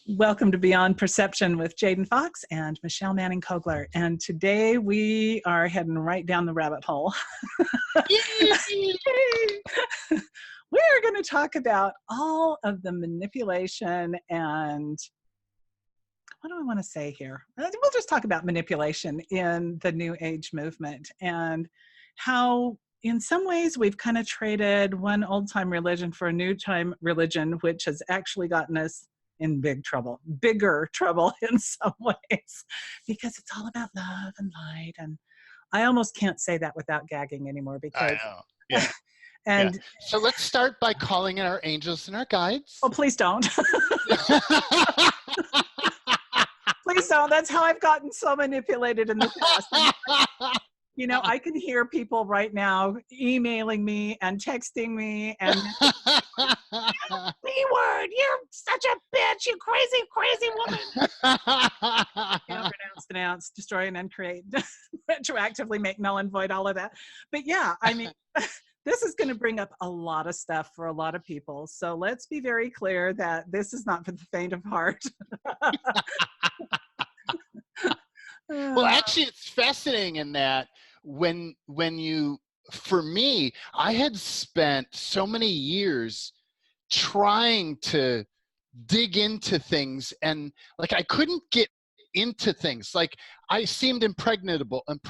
Welcome to Beyond Perception with Jaden Fox and Michelle Manning-Kogler. And today we are heading right down the rabbit hole. We're going to talk about all of the manipulation and what do I want to say here? We'll just talk about manipulation in the New Age movement and how in some ways we've kind of traded one old-time religion for a new-time religion, which has actually gotten us in bigger trouble in some ways, because it's all about love and light. And I almost can't say that without gagging anymore because I know. Yeah. and yeah. So let's start by calling in our angels and our guides. Oh, please don't. Please don't. That's how I've gotten so manipulated in the past. You know, I can hear people right now emailing me and texting me and B-word, you're such a bitch, you crazy, crazy woman. Pronounce, destroy and uncreate, retroactively make null and void, all of that. But yeah, I mean, this is going to bring up a lot of stuff for a lot of people. So let's be very clear that this is not for the faint of heart. Well, actually, it's fascinating in that when you, for me, I had spent so many years trying to dig into things, and like I couldn't get into things. Like I seemed impregnable, and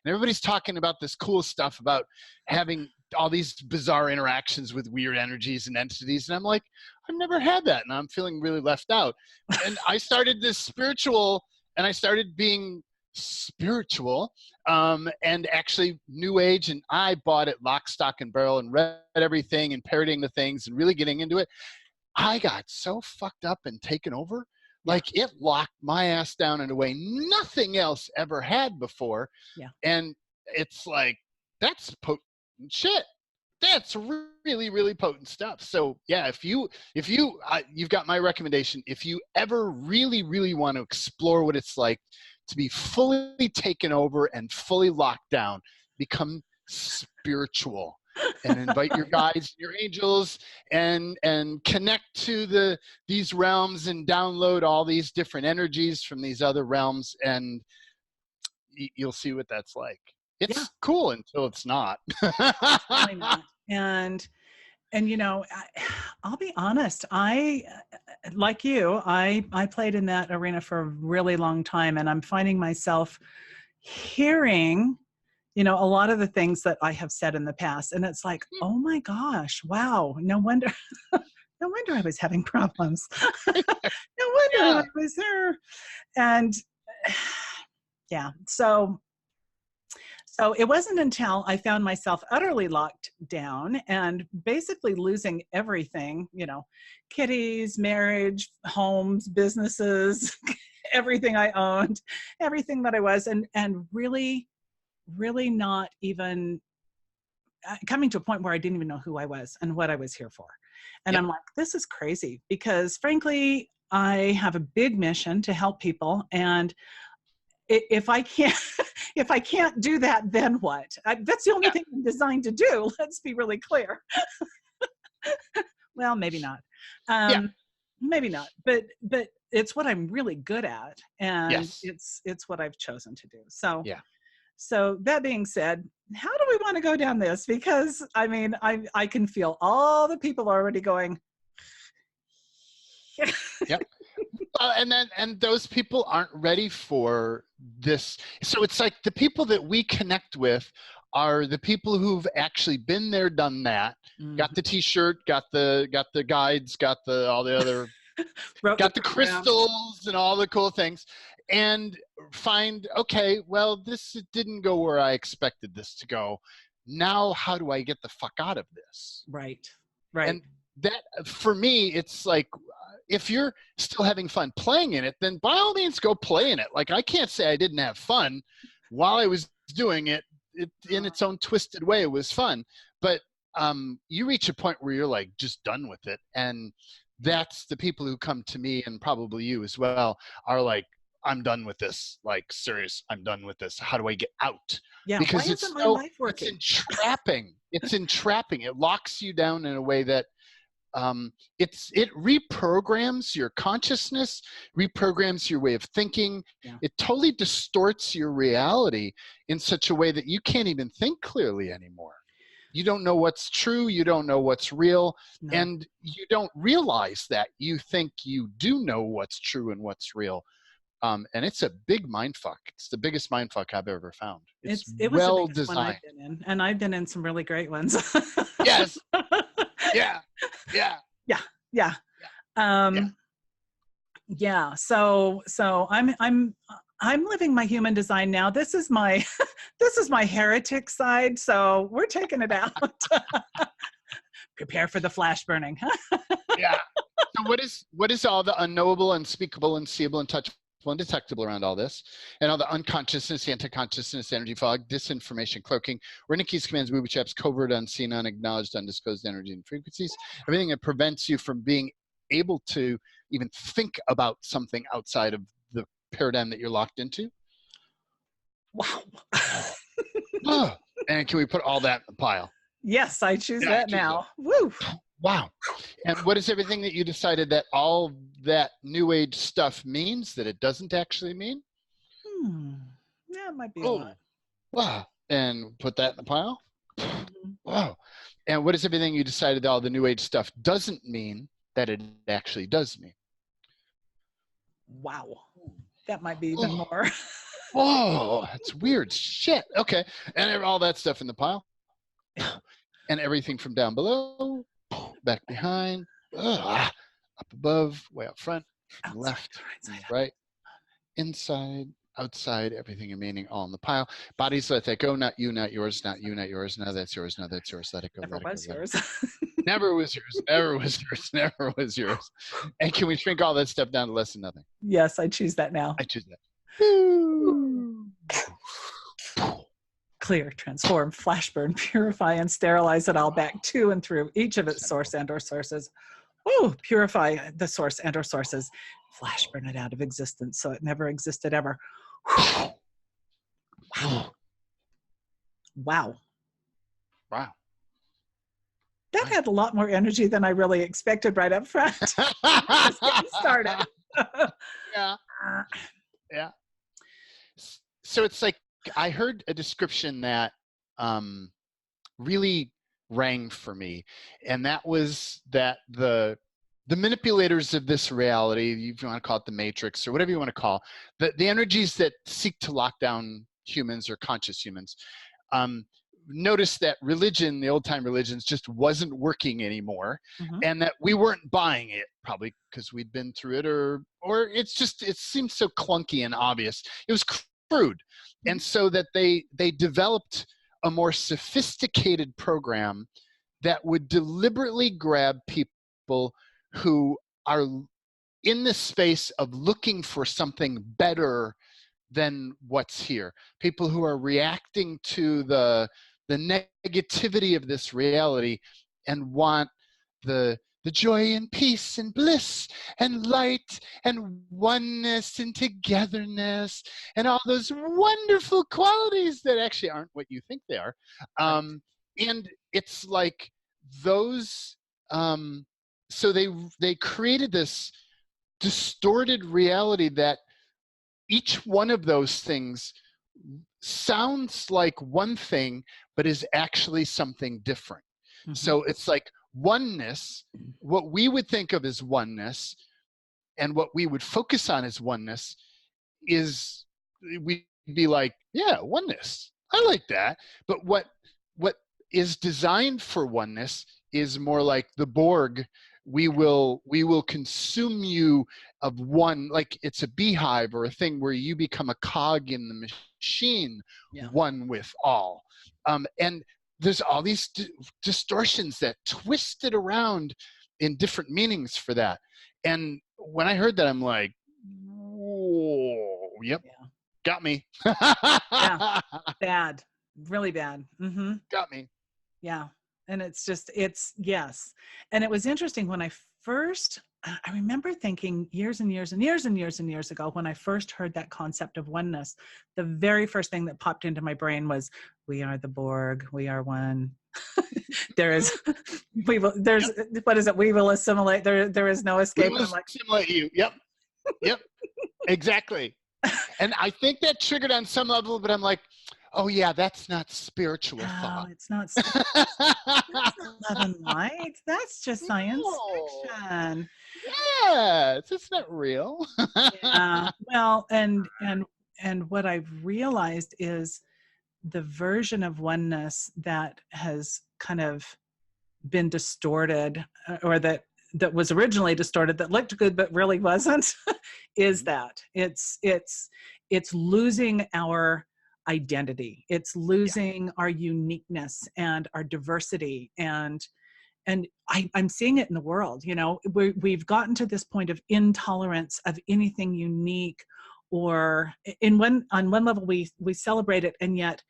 everybody's talking about this cool stuff about having all these bizarre interactions with weird energies and entities, and I'm like, I've never had that, and I'm feeling really left out. And I started this spiritual, and I started being spiritual, and actually New Age, and I bought it lock, stock, and barrel and read everything and parodying the things and really getting into it. I got so fucked up and taken over. Like it locked my ass down in a way nothing else ever had before. Yeah. And it's like, that's potent shit. That's really, really potent stuff. So yeah, if you've got my recommendation. If you ever really, really want to explore what it's like to be fully taken over and fully locked down, become spiritual and invite your guides, your angels, and connect to these realms and download all these different energies from these other realms, and you'll see what that's like. It's cool until it's not. Really not. And you know, I'll be honest, I, like you, I played in that arena for a really long time, and I'm finding myself hearing, you know, a lot of the things that I have said in the past. And it's like, oh my gosh, wow, no wonder I was having problems. No wonder I was there. And yeah, so it wasn't until I found myself utterly locked down and basically losing everything, you know, kitties, marriage, homes, businesses, everything I owned, everything that I was, and really, really not even coming to a point where I didn't even know who I was and what I was here for. And I'm like, this is crazy, because frankly, I have a big mission to help people, and if I can't do that, then what? That's the only thing I'm designed to do. Let's be really clear. Well, maybe not. Maybe not. But it's what I'm really good at, and it's what I've chosen to do. So So that being said, how do we want to go down this? Because I mean, I can feel all the people already going. Yep. And those people aren't ready for this. So it's like the people that we connect with are the people who've actually been there, done that, got the T-shirt, got the guides, got all the other, got the crystals and all the cool things, and find, okay, well, this didn't go where I expected this to go. Now, how do I get the fuck out of this? Right. And that, for me, it's like, if you're still having fun playing in it, then by all means go play in it. Like, I can't say I didn't have fun while I was doing it. In its own twisted way, it was fun. But you reach a point where you're like just done with it. And that's the people who come to me, and probably you as well, are like, I'm done with this. Like, serious, I'm done with this. How do I get out? Yeah, because why isn't my life working? It's entrapping. It's entrapping. It locks you down in a way that it reprograms your consciousness, reprograms your way of thinking. Yeah. It totally distorts your reality in such a way that you can't even think clearly anymore. You don't know what's true, you don't know what's real, No. and you don't realize that. You think you do know what's true and what's real. And it's a big mind fuck. It's the biggest mind fuck I've ever found. It was well the biggest one I've designed. been in, and I've been in some really great ones. Yes. Yeah. Yeah. Yeah. Yeah. So I'm living my human design now. This is my this is my heretic side. So we're taking it out. Prepare for the flash burning. Yeah. So what is all the unknowable, unspeakable, unseeable, untouchable, undetectable around all this, and all the unconsciousness, anti-consciousness, energy fog, disinformation, cloaking, where Nikki's commands, booby traps, covert, unseen, unacknowledged, undisclosed energy and frequencies, everything that prevents you from being able to even think about something outside of the paradigm that you're locked into. Wow. Oh, and can we put all that in the pile? Yes, I choose that now. Woo. Wow. And what is everything that you decided that all that new age stuff means that it doesn't actually mean? Yeah, it might be a lot. Wow. And put that in the pile? Wow. And what is everything you decided that all the new age stuff doesn't mean that it actually does mean? Wow. That might be even more. Whoa, that's weird shit. Okay. And all that stuff in the pile. And everything from down below, back behind, up above, way up front, Outside, left, inside, right, inside, outside, everything remaining all in the pile. Bodies, let that go. Not you, not yours, not you, not yours. No, that's yours. No, that's yours. Let it go. Never Let it was go. yours. Never was yours. Never was yours. Never was yours. And can we shrink all that stuff down to less than nothing? Yes, I choose that now. I choose that. Clear, transform, flash burn, purify, and sterilize it all back to and through each of its source and or sources. Ooh, purify the source and or sources. Flash burn it out of existence so it never existed ever. Wow. Wow. Wow. That had a lot more energy than I really expected right up front. Just getting started. Yeah. Yeah. So it's like, I heard a description that really rang for me, and that was that the manipulators of this reality, if you want to call it the matrix or whatever you want to call, the energies that seek to lock down humans or conscious humans, noticed that religion, the old time religions, just wasn't working anymore, and that we weren't buying it, probably because we'd been through it, or it seemed so clunky and obvious. It was crude. And so that they developed a more sophisticated program that would deliberately grab people who are in the space of looking for something better than what's here. People who are reacting to the negativity of this reality and want the joy and peace and bliss and light and oneness and togetherness and all those wonderful qualities that actually aren't what you think they are. And it's like those, so they created this distorted reality that each one of those things sounds like one thing, but is actually something different. So it's like oneness, what we would think of as oneness and what we would focus on as oneness is, we'd be like, yeah, oneness, I like that. But what is designed for oneness is more like the Borg. We will consume you of one, like it's a beehive or a thing where you become a cog in the machine, one with all. And there's all these distortions that twist it around in different meanings for that. And when I heard that, I'm like, whoa, yep, got me. Yeah, bad, really bad. Got me. Yeah. And it's yes. And it was interesting when I first I remember thinking years and years and years and years and years ago, when I first heard that concept of oneness, the very first thing that popped into my brain was, we are the Borg, we are one. There is, there's, Yep. what is it? We will assimilate. There is no escape. We And will I'm like, assimilate you. Yep. Yep. Exactly. And I think that triggered on some level, but I'm like, oh yeah, that's not spiritual no, thought. it's not. That's not love and light. That's just science No. fiction. Yes, it's not real. Yeah. Well, and what I've realized is the version of oneness that has kind of been distorted, or that was originally distorted, that looked good but really wasn't, is that it's losing our identity. It's Yeah. losing our uniqueness and our diversity. And I'm seeing it in the world. You know, we've gotten to this point of intolerance of anything unique, or on one level we celebrate it, and yet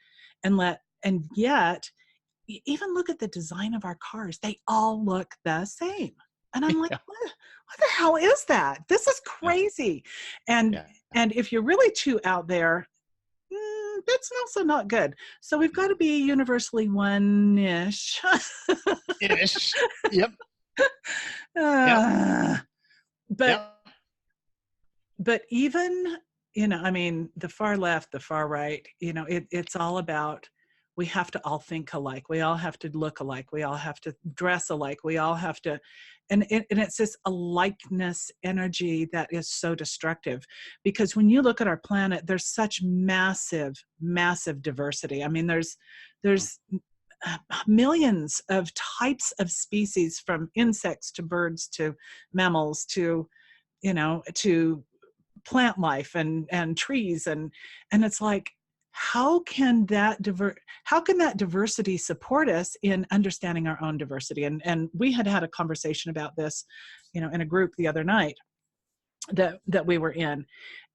even look at the design of our cars. They all look the same. And I'm like, Yeah. what the hell is that? This is Yeah. crazy. And Yeah. and if you're really too out there, that's also not good. So we've got to be universally one-ish. Ish. Yep. Yep. uh, but Yep. but even, I mean, the far left, the far right, it's all about, we have to all think alike, we all have to look alike, we all have to dress alike, we all have to, and it's this alikeness energy that is so destructive. Because when you look at our planet, there's such massive diversity. I mean, there's millions of types of species, from insects to birds to mammals to to plant life and trees, and it's like, how can that diversity support us in understanding our own diversity? And we had a conversation about this, in a group the other night that we were in,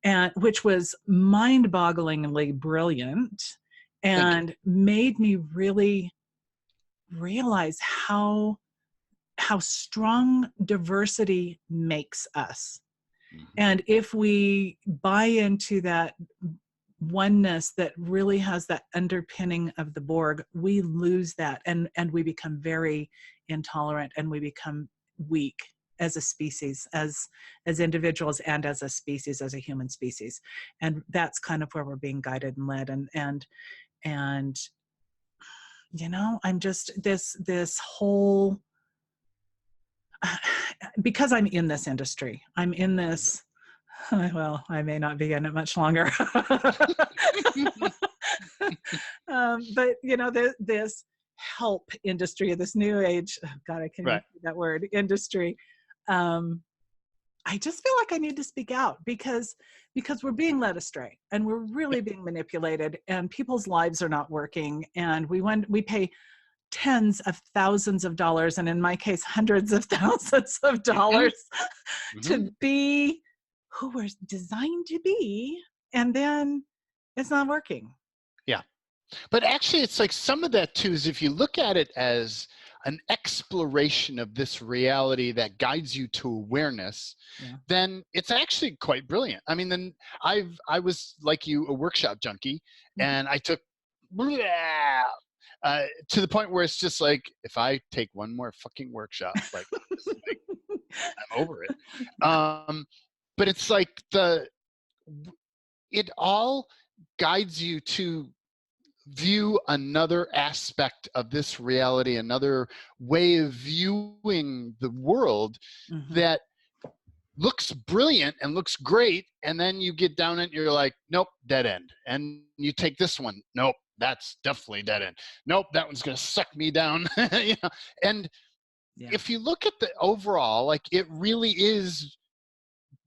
and which was mind-bogglingly brilliant, Thank you. and made me really realize how strong diversity makes us. And if we buy into that oneness that really has that underpinning of the Borg, we lose that, and we become very intolerant, and we become weak as a species, as individuals, and as a species, as a human species. And that's kind of where we're being guided and led. And I'm just this whole, because I'm in this industry, I'm in this, well, I may not be in it much longer. But this help industry, this new age, oh God, I can't even Right. say that word, industry. I just feel like I need to speak out, because we're being led astray, and we're really being manipulated, and people's lives are not working, and we pay tens of thousands of dollars, and in my case, hundreds of thousands of dollars, to be who we're designed to be, and then it's not working. Yeah. But actually, it's like some of that too is, if you look at it as an exploration of this reality that guides you to awareness, then it's actually quite brilliant. I mean, then I was, like you, a workshop junkie, and I took to the point where it's just like, if I take one more fucking workshop, like, I'm over it. But it's like it all guides you to view another aspect of this reality, another way of viewing the world that looks brilliant and looks great. And then you get down and you're like, nope, dead end. And you take this one, nope, that's definitely dead end. Nope, that one's going to suck me down. And if you look at the overall, like, it really is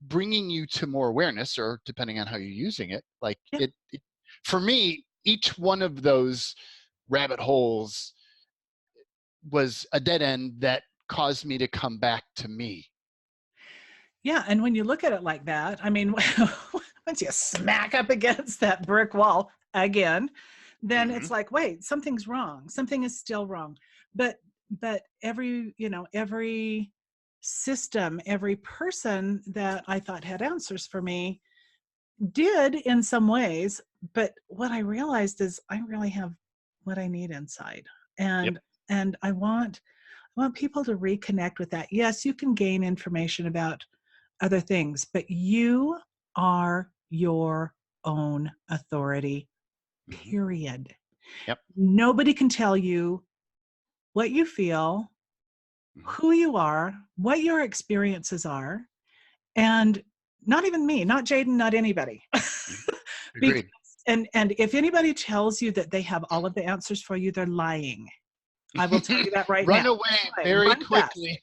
bringing you to more awareness, or depending on how you're using it, like it for me, each one of those rabbit holes was a dead end that caused me to come back to me. Yeah, and when you look at it like that, I mean, once you smack up against that brick wall again, then it's like, wait, something's wrong. Something is still wrong. But every system, every person that I thought had answers for me did in some ways. But what I realized is I really have what I need inside. Yep. And I want people to reconnect with that. Yes, you can gain information about other things, but you are your own authority, Mm-hmm. period. Yep. Nobody can tell you what you feel, Mm-hmm. who you are, what your experiences are, and not even me, not Jaden, not anybody. Because, Agreed. and if anybody tells you that they have all of the answers for you, they're lying. I will tell you that right Run now. away Right, very run fast. quickly.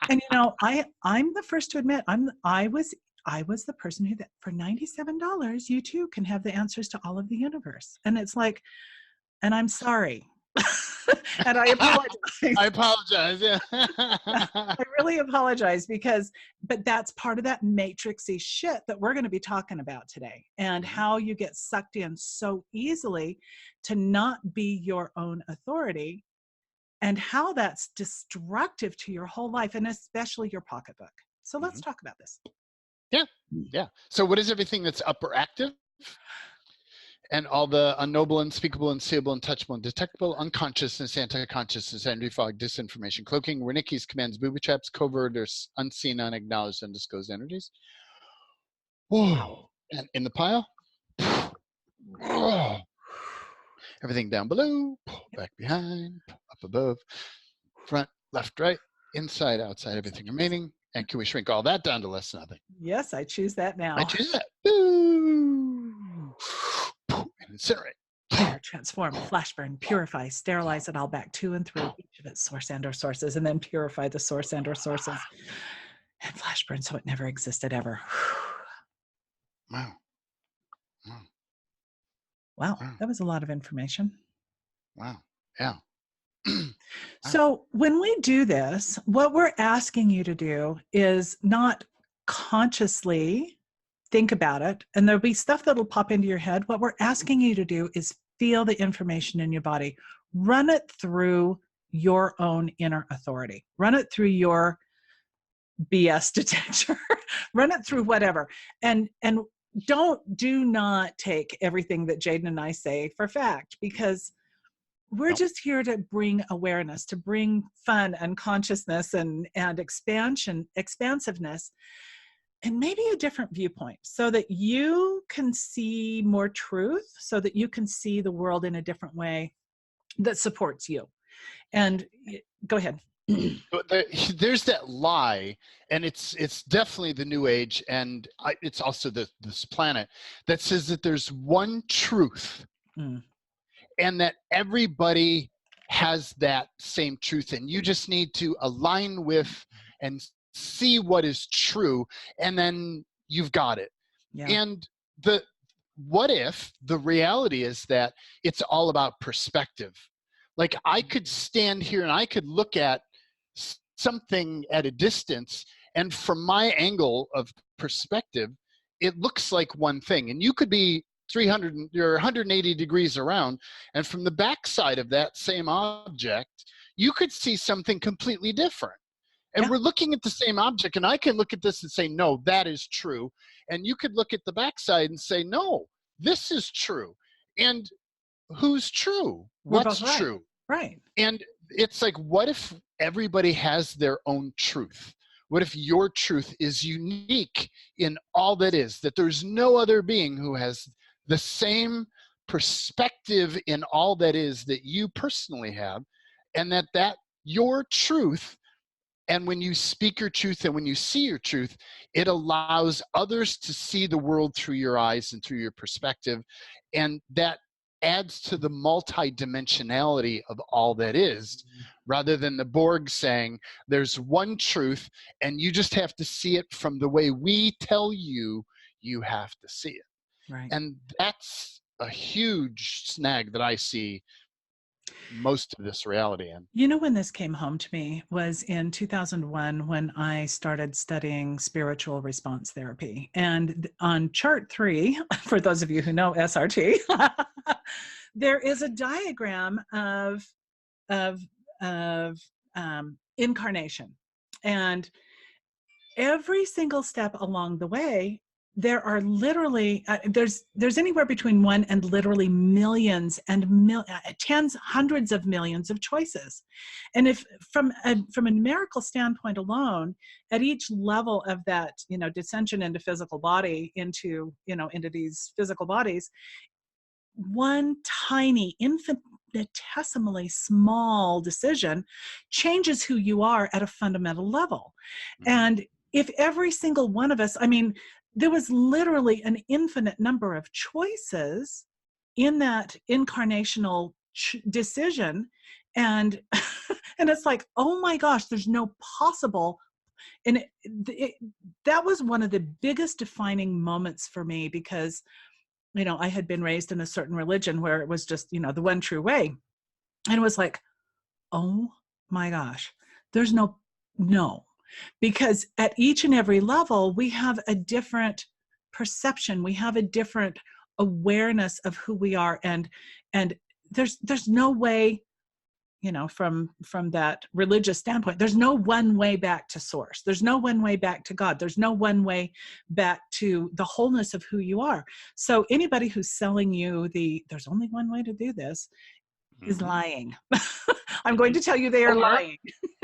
And I'm the first to admit I was the person who, that for $97 you too can have the answers to all of the universe. And it's like, and I'm sorry. And I apologize. I apologize. Yeah. I really apologize but that's part of that matrixy shit that we're going to be talking about today, and how you get sucked in so easily to not be your own authority, and how that's destructive to your whole life, and especially your pocketbook. So let's talk about this. Yeah. Yeah. So what is everything that's upper active? And all the unknowable, unspeakable, unseeable, untouchable, undetectable, unconsciousness, anti-consciousness, energy fog, disinformation, cloaking, Wernicke's commands, booby traps, covert or unseen, unacknowledged, undisclosed energies. Whoa. And in the pile, everything down below, back behind, up above, front, left, right, inside, outside, everything remaining. And can we shrink all that down to less than nothing? Yes, I choose that now. I choose that. Boo. And incinerate. Clear, transform, flash burn, purify, sterilize it all back to and through each of its source and or sources, and then purify the source and or sources, and flash burn so it never existed ever. Wow. Wow. Wow, that was a lot of information. Wow. Yeah. So when we do this, what we're asking you to do is not consciously think about it, and there'll be stuff that'll pop into your head. What we're asking you to do is feel the information in your body, run it through your own inner authority, run it through your BS detector, run it through whatever, and do not take everything that Jaden and I say for fact, because we're just here to bring awareness, to bring fun and consciousness and expansiveness, and maybe a different viewpoint, so that you can see more truth, so that you can see the world in a different way that supports you. And go ahead. There's that lie, and it's definitely the new age, and it's also this planet that says that there's one truth. And that everybody has that same truth, and you just need to align with and see what is true, and then you've got it. Yeah. And what if the reality is that it's all about perspective? Like, I could stand here and I could look at something at a distance, and from my angle of perspective, it looks like one thing, and you could be 300 or 180 degrees around, and from the backside of that same object, you could see something completely different. And we're looking at the same object, and I can look at this and say, no, that is true. And you could look at the backside and say, no, this is true. And who's true? What's true? Right. And it's like, what if everybody has their own truth? What if your truth is unique in all that is, that there's no other being who has the same perspective in all that is that you personally have, and that your truth, and when you speak your truth and when you see your truth, it allows others to see the world through your eyes and through your perspective, and that adds to the multidimensionality of all that is, rather than the Borg saying there's one truth and you just have to see it from the way we tell you you have to see it. Right. And that's a huge snag that I see most of this reality in. You know, when this came home to me was in 2001, when I started studying spiritual response therapy. And on chart 3, for those of you who know SRT, there is a diagram of incarnation. And every single step along the way, there are literally, there's anywhere between one and literally millions and tens, hundreds of millions of choices. And if from a numerical standpoint alone, at each level of that, descension into physical body, into these physical bodies, one tiny, infinitesimally small decision changes who you are at a fundamental level. And if every single one of us, there was literally an infinite number of choices in that incarnational decision. And and it's like, oh my gosh, there's no possible. And that was one of the biggest defining moments for me, because I had been raised in a certain religion where it was just, the one true way. And it was like, oh my gosh, there's no, because at each and every level, we have a different perception. We have a different awareness of who we are. And there's no way, from that religious standpoint, there's no one way back to source. There's no one way back to God. There's no one way back to the wholeness of who you are. So anybody who's selling you there's only one way to do this is lying. I'm going to tell you they are lying.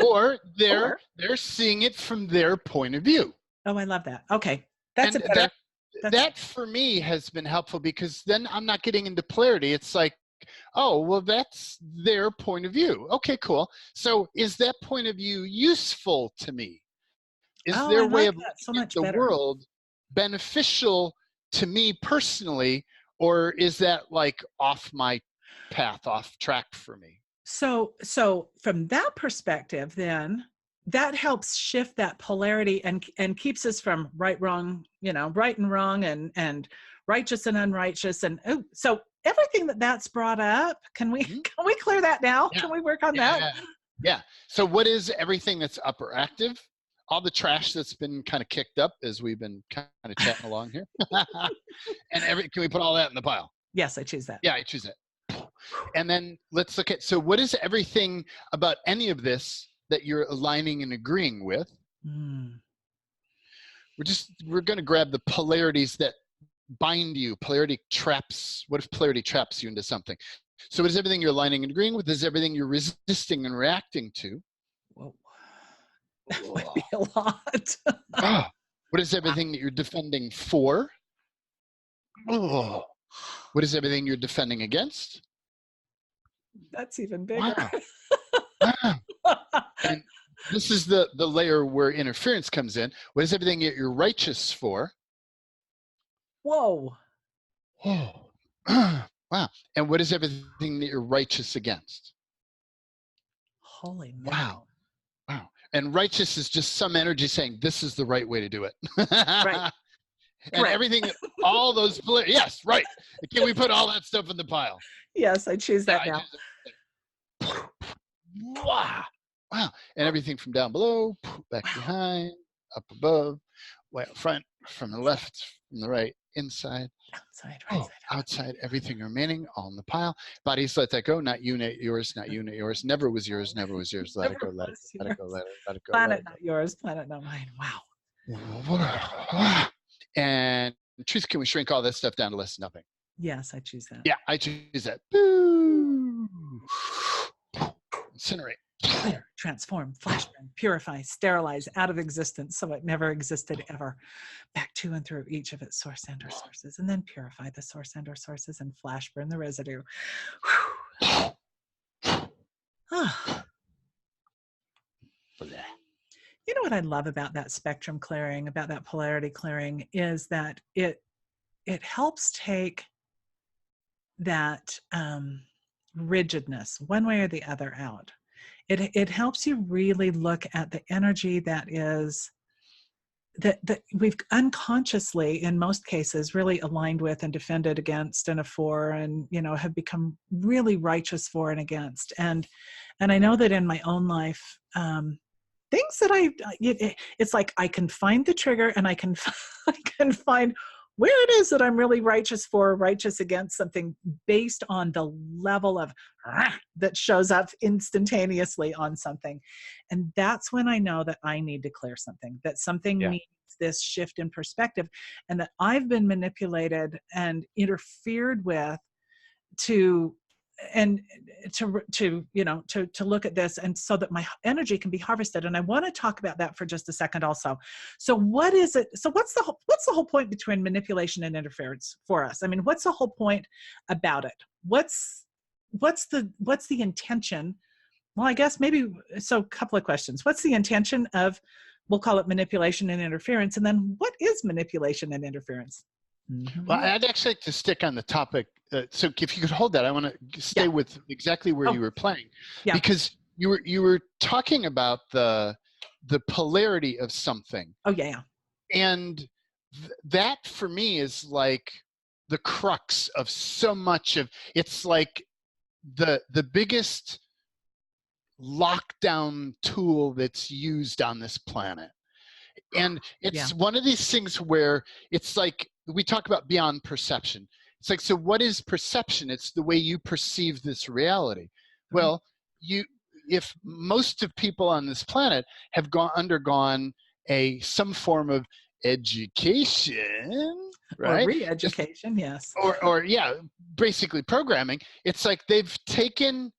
Or they're seeing it from their point of view. Oh, I love that. Okay. That for me has been helpful, because then I'm not getting into polarity. It's like, oh, well, that's their point of view. Okay, cool. So is that point of view useful to me? Is their way of looking at the world beneficial to me personally, or is that like off my path, off track for me? So from that perspective, then that helps shift that polarity and keeps us from right, wrong, right and wrong, and righteous and unrighteous. And so everything that's brought up, can we clear that now? Yeah. Can we work on that? Yeah. So what is everything that's up or active? All the trash that's been kind of kicked up as we've been kind of chatting along here. And can we put all that in the pile? Yes, I choose that. Yeah, I choose that. And then let's look at, so what is everything about any of this that you're aligning and agreeing with? We're going to grab the polarities that bind you. Polarity traps. What if polarity traps you into something? So what is everything you're aligning and agreeing with? Is everything you're resisting and reacting to? Whoa. That would be a lot. What is everything that you're defending for? What is everything you're defending against? That's even bigger. Wow. And this is the layer where interference comes in. What is everything that you're righteous for? Whoa. Wow. And what is everything that you're righteous against? Holy man. Wow. And righteous is just some energy saying this is the right way to do it. Right. And everything, all those, yes, right. Can we put all that stuff in the pile? Yes, I choose that now. Wow. And everything from down below, back behind, up above, way up front, from the left, from the right, inside, outside, right side, outside, everything remaining, all in the pile. Bodies, let that go. Not you, not yours, not you, not yours. Never was yours, never was yours. Let it go, let it go, let it go, let it go. Planet not yours, planet not mine. Wow. And truth, can we shrink all that stuff down to less than nothing? Yes, I choose that. Yeah, I choose that. Incinerate. Clear, transform, flashburn, purify, sterilize out of existence so it never existed ever. Back to and through each of its source and or sources, and then purify the source and or sources and flashburn the residue. You know what I love about that spectrum clearing, about that polarity clearing, is that it helps take that rigidness one way or the other out. It helps you really look at the energy that is that we've unconsciously, in most cases, really aligned with and defended against and for, and have become really righteous for and against. And I know that in my own life, things that it's like I can find the trigger and I can find where it is that I'm really righteous for, righteous against something based on the level of that shows up instantaneously on something. And that's when I know that I need to clear something, that something needs this shift in perspective, and that I've been manipulated and interfered with to look at this, and so that my energy can be harvested. And I want to talk about that for just a second also. So what is it? So what's the whole point between manipulation and interference for us? I mean, what's the whole point about it? What's the intention? Well, I guess maybe, so a couple of questions. What's the intention of, we'll call it manipulation and interference, and then what is manipulation and interference? Mm-hmm. Well, I'd actually like to stick on the topic. So if you could hold that, I want to stay with exactly where you were playing, because you were talking about the polarity of something. Oh yeah. And that for me is like the crux of so much of, it's like the biggest lockdown tool that's used on this planet. And it's one of these things where it's like, we talk about beyond perception. It's like, so what is perception? It's the way you perceive this reality. Well, if most of people on this planet have undergone some form of education, right? Or re-education, yes. Or basically programming. It's like they've taken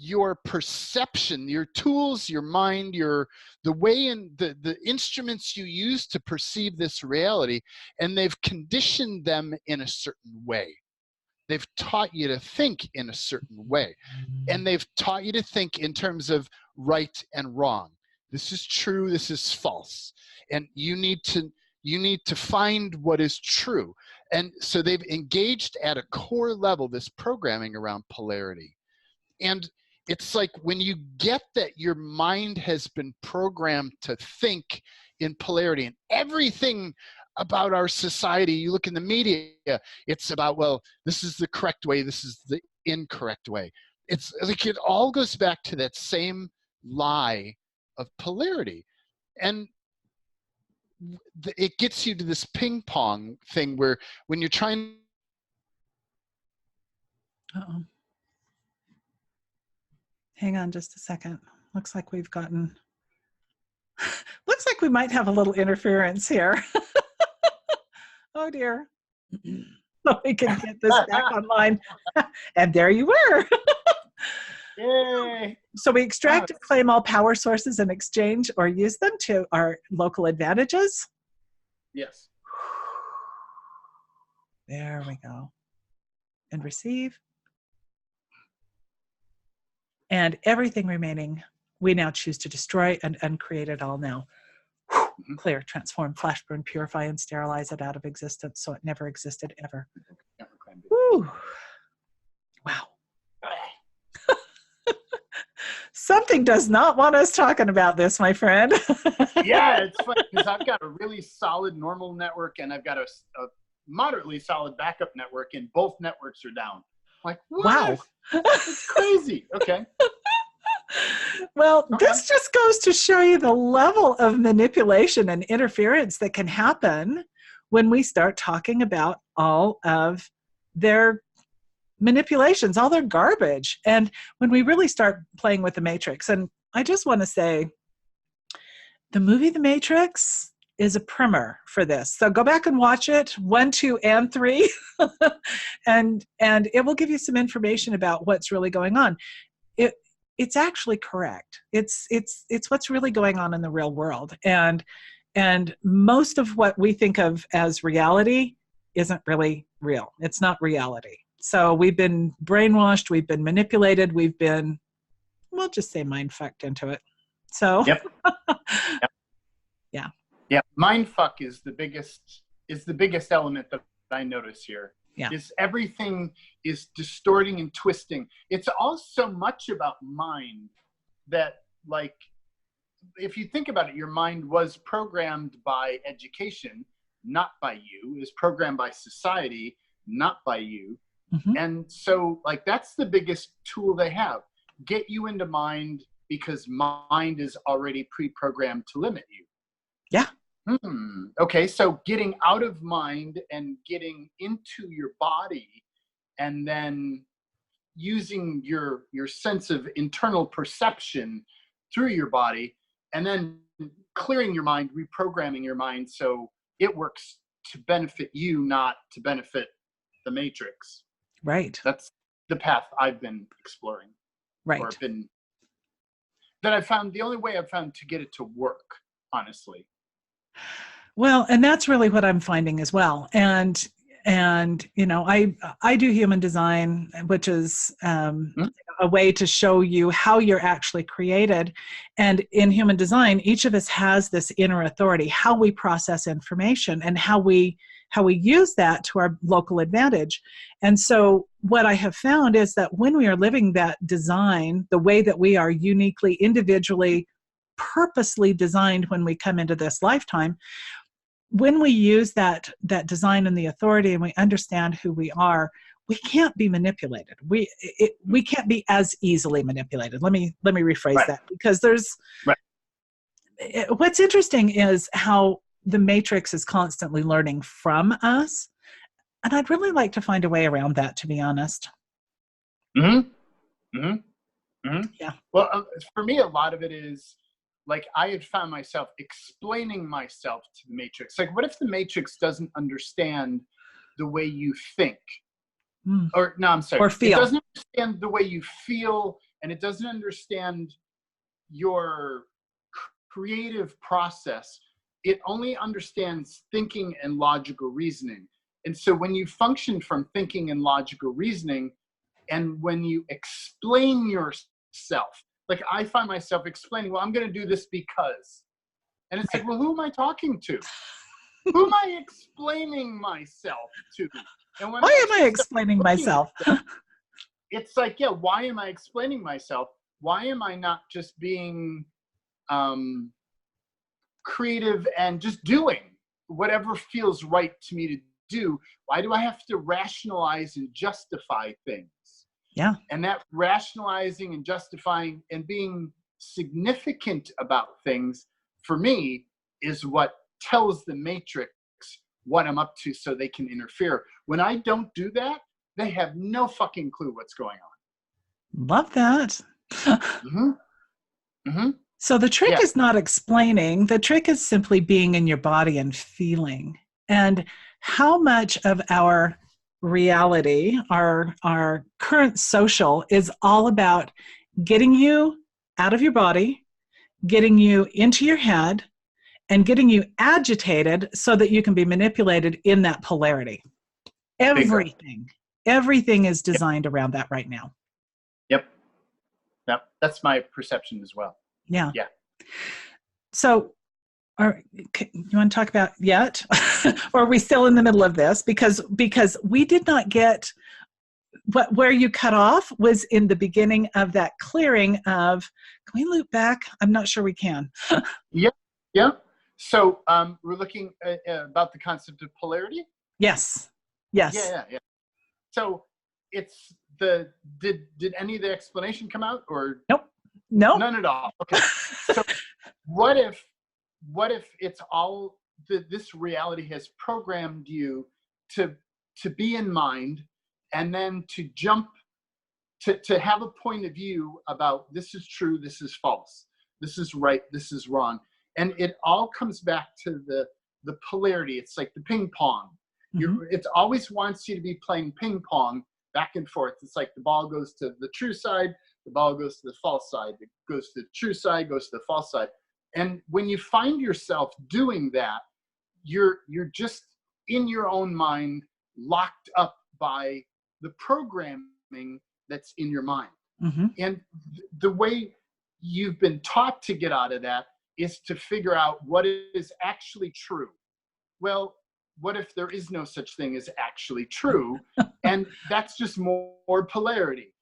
your perception, your tools, your mind, the way and the instruments you use to perceive this reality, and they've conditioned them in a certain way. They've taught you to think in a certain way, and they've taught you to think in terms of right and wrong. This is true, this is false, and you need to find what is true. And so they've engaged at a core level this programming around polarity. And it's like when you get that your mind has been programmed to think in polarity, and everything about our society, you look in the media, it's about, well, this is the correct way, this is the incorrect way. It's like it all goes back to that same lie of polarity. And it gets you to this ping pong thing where when you're trying. Uh-oh. Hang on just a second. Looks like we might have a little interference here. Oh dear. So we can get this back online. And there you were. Yay. So we extract and claim all power sources and exchange or use them to our local advantages. Yes. There we go. And receive. And everything remaining, we now choose to destroy and uncreate it all now. Clear, transform, flash burn, purify, and sterilize it out of existence so it never existed ever. Woo. Wow. Something does not want us talking about this, my friend. Yeah, it's funny because I've got a really solid normal network and I've got a moderately solid backup network, and both networks are down. Like, what? Wow. It's crazy. Okay. Well, this just goes to show you the level of manipulation and interference that can happen when we start talking about all of their manipulations, all their garbage. And when we really start playing with the Matrix. And I just want to say, the movie The Matrix is a primer for this. So go back and watch it, 1, 2, and 3, and it will give you some information about what's really going on. It's actually correct. It's what's really going on in the real world. And most of what we think of as reality isn't really real. It's not reality. So we've been brainwashed, we've been manipulated, we've been, we'll just say mind fucked into it. So yep. Yeah. Yeah, mindfuck is the biggest element that I notice here. Yeah. Is everything is distorting and twisting. It's all so much about mind that, like, if you think about it, your mind was programmed by education, not by you. It was programmed by society, not by you. Mm-hmm. And so, like, that's the biggest tool they have. Get you into mind because mind is already pre-programmed to limit you. Yeah. Okay, so getting out of mind and getting into your body, and then using your sense of internal perception through your body, and then clearing your mind, reprogramming your mind so it works to benefit you, not to benefit the matrix. Right. That's the path I've been exploring. Right. Or that I've found, the only way I've found to get it to work, honestly. Well, and that's really what I'm finding as well. And you know, I do human design, which is a way to show you how you're actually created. And in human design, each of us has this inner authority, how we process information and how we use that to our local advantage. And so what I have found is that when we are living that design, the way that we are uniquely, individually, purposely designed when we come into this lifetime, when we use that design and the authority and we understand who we are, we can't be manipulated. We can't be as easily manipulated. Let me rephrase that, because there's what's interesting is how the matrix is constantly learning from us, and I'd really like to find a way around that, to be honest. Yeah. Well, for me, a lot of it is like I had found myself explaining myself to the matrix. Like, what if the matrix doesn't understand the way you think? Or no, I'm sorry. Or feel. It doesn't understand the way you feel, and it doesn't understand your creative process. It only understands thinking and logical reasoning. And so when you function from thinking and logical reasoning, and when you explain yourself, like I find myself explaining, well, I'm going to do this because. And it's like, well, who am I talking to? Who am I explaining myself to? And when why am I explaining myself? It's like, yeah, why am I explaining myself? Why am I not just being creative and just doing whatever feels right to me to do? Why do I have to rationalize and justify things? Yeah. And that rationalizing and justifying and being significant about things, for me, is what tells the matrix what I'm up to so they can interfere. When I don't do that, they have no fucking clue what's going on. Love that. So the trick is not explaining. The trick is simply being in your body and feeling. And how much of our reality, our current social, is all about getting you out of your body, getting you into your head, and getting you agitated so that you can be manipulated in that polarity. Everything is designed around that right now. Yep. That's my perception as well. Yeah. So you want to talk about yet? Or are we still in the middle of this? Because we did not get where you cut off was in the beginning of that clearing of, can we loop back? I'm not sure we can. Yeah. So we're looking about the concept of polarity? Yes. Yeah. So it's did any of the explanation come out, or? Nope. No. None at all. Okay. So what if it's all this reality has programmed you to be in mind, and then to jump to have a point of view about this is true, this is false, this is right, this is wrong. And it all comes back to the polarity. It's like the ping pong. It always wants you to be playing ping pong back and forth. It's like the ball goes to the true side, the ball goes to the false side, it goes to the true side, goes to the false side. And when you find yourself doing that, you're just in your own mind, locked up by the programming that's in your mind. And the way you've been taught to get out of that is to figure out what is actually true. Well, what if there is no such thing as actually true? And that's just more polarity.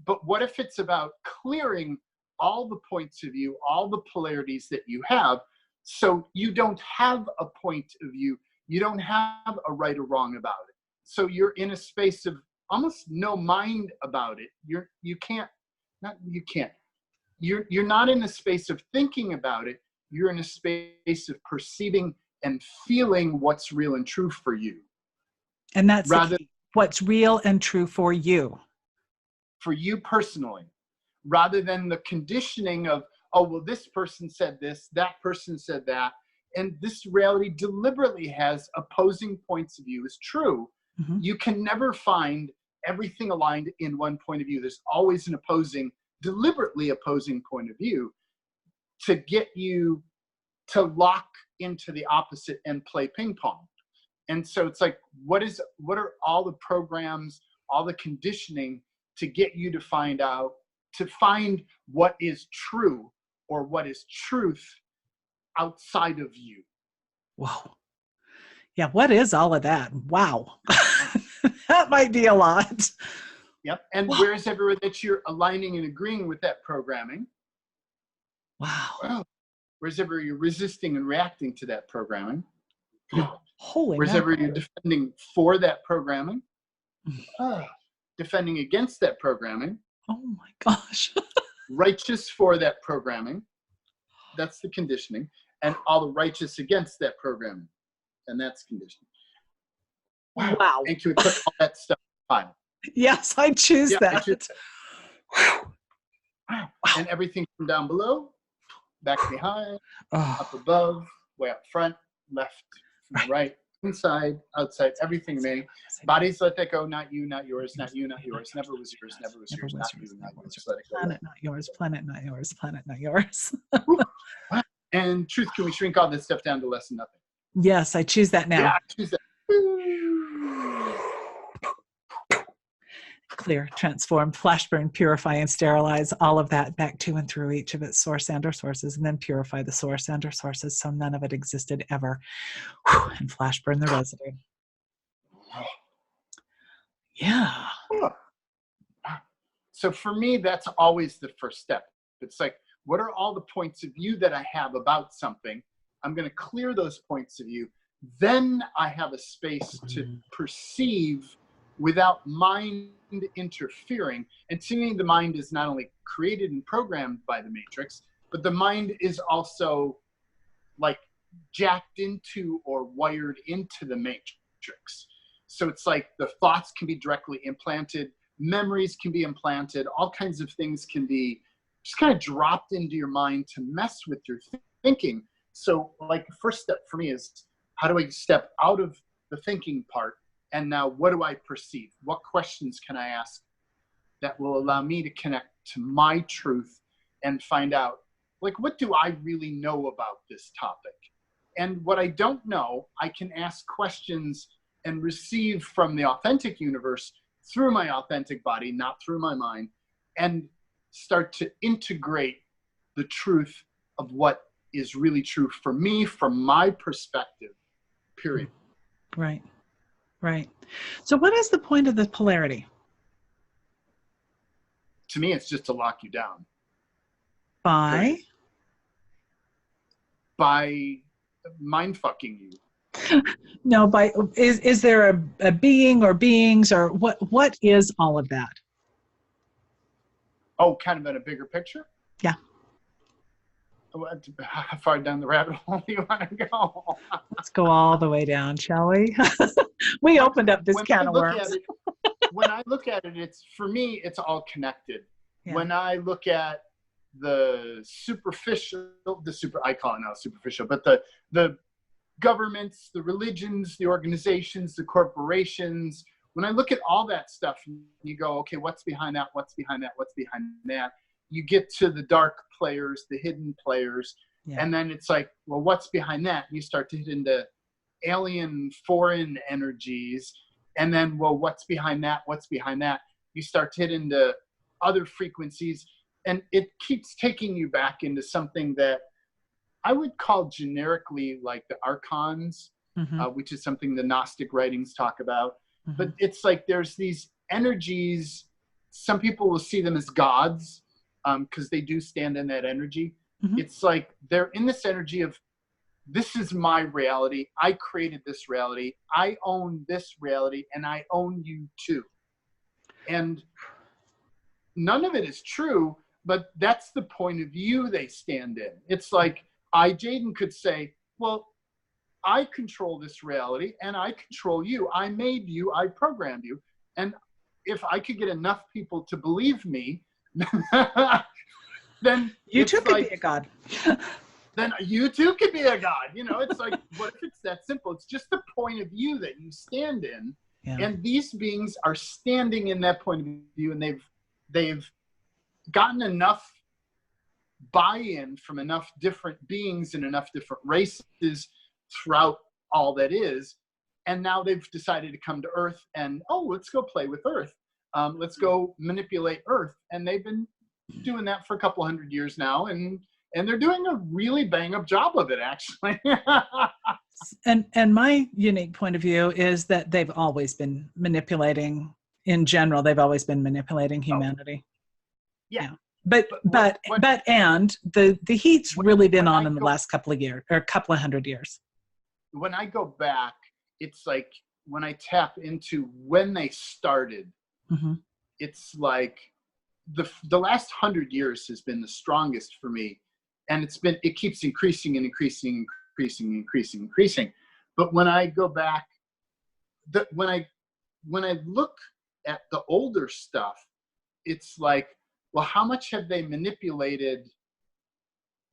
But what if it's about clearing all the points of view, all the polarities that you have, so you don't have a point of view, you don't have a right or wrong about it. So you're in a space of almost no mind about it. You're not in a space of thinking about it. You're in a space of perceiving and feeling what's real and true for you. And that's rather what's real and true for you. For you personally, rather than the conditioning of, oh, well, this person said this, that person said that. And this reality deliberately has opposing points of view is true. Mm-hmm. You can never find everything aligned in one point of view. There's always an deliberately opposing point of view to get you to lock into the opposite and play ping pong. And so it's like, what are all the programs, all the conditioning to get you to find what is true or what is truth outside of you? Whoa. Yeah, what is all of that? Wow. That might be a lot. Yep. And where's everywhere that you're aligning and agreeing with that programming? Wow. Where's everywhere you're resisting and reacting to that programming? Holy Where's everywhere you're defending for that programming? Defending against that programming. Oh my gosh. Righteous for that programming. That's the conditioning. And all the righteous against that programming. And that's conditioning. Wow. And can we put all that stuff in a pile? Yes, I choose that. I choose that. Wow. And everything from down below, back behind, up above, way up front, left, right, inside, outside, everything remaining. Bodies, let that go. Not you, not yours, not you, not yours. Never was yours, never was yours, not you, not yours. Let it go. Planet, not yours. Planet, not yours. Planet, not yours. And truth, can we shrink all this stuff down to less than nothing? Yes, I choose that now. Yeah, I choose that. Clear, transform, flash burn, purify, and sterilize all of that back to and through each of its source and or sources, and then purify the source and or sources so none of it existed ever. And flash burn the residue. Yeah. So for me, that's always the first step. It's like, what are all the points of view that I have about something? I'm going to clear those points of view. Then I have a space to perceive without mind interfering. And to me, the mind is not only created and programmed by the matrix, but the mind is also like jacked into or wired into the matrix. So it's like the thoughts can be directly implanted, memories can be implanted, all kinds of things can be just kind of dropped into your mind to mess with your thinking. So like the first step for me is, how do I step out of the thinking part? And now what do I perceive? What questions can I ask that will allow me to connect to my truth and find out, like, what do I really know about this topic? And what I don't know, I can ask questions and receive from the authentic universe through my authentic body, not through my mind, and start to integrate the truth of what is really true for me from my perspective, period. Right. Right. So what is the point of the polarity? To me, it's just to lock you down. By? By mind fucking you. No, by is there a being or beings or what is all of that? Oh, kind of in a bigger picture? Yeah. How far down the rabbit hole do you want to go? Let's go all the way down, shall we? We opened up this can of worms. When I look at it, it's, for me, it's all connected. Yeah. When I look at the superficial, I call it now superficial, but the governments, the religions, the organizations, the corporations, when I look at all that stuff, you go, okay, what's behind that? What's behind that? What's behind that? You get to the dark players, the hidden players, and then it's like, well, what's behind that? You start to hit into alien, foreign energies, and then, well, what's behind that? What's behind that? You start to hit into other frequencies, and it keeps taking you back into something that I would call generically like the archons, which is something the Gnostic writings talk about. But it's like there's these energies. Some people will see them as gods, because they do stand in that energy. It's like they're in this energy of, this is my reality. I created this reality. I own this reality, and I own you too. And none of it is true, but that's the point of view they stand in. It's like, Jaden, could say, well, I control this reality and I control you. I made you, I programmed you. And if I could get enough people to believe me, then You it's too could like, be a god. then you too could be a god. You know, it's like, what if it's that simple? It's just the point of view that you stand in. Yeah. And these beings are standing in that point of view, and they've gotten enough buy-in from enough different beings and enough different races throughout all that is. And now they've decided to come to Earth and, oh, let's go play with Earth. Let's go manipulate Earth. And they've been doing that for a couple hundred years now. And they're doing a really bang-up job of it, actually. And my unique point of view is that they've always been manipulating, in general, they've always been manipulating humanity. Yeah. But the heat's really been on in the last couple of years, or a couple of hundred years. When I go back, it's like when I tap into when they started, Mm-hmm. it's like the last 100 years has been the strongest for me. And it keeps increasing and increasing and increasing. But when I go back, when I look at the older stuff, it's like, well, how much have they manipulated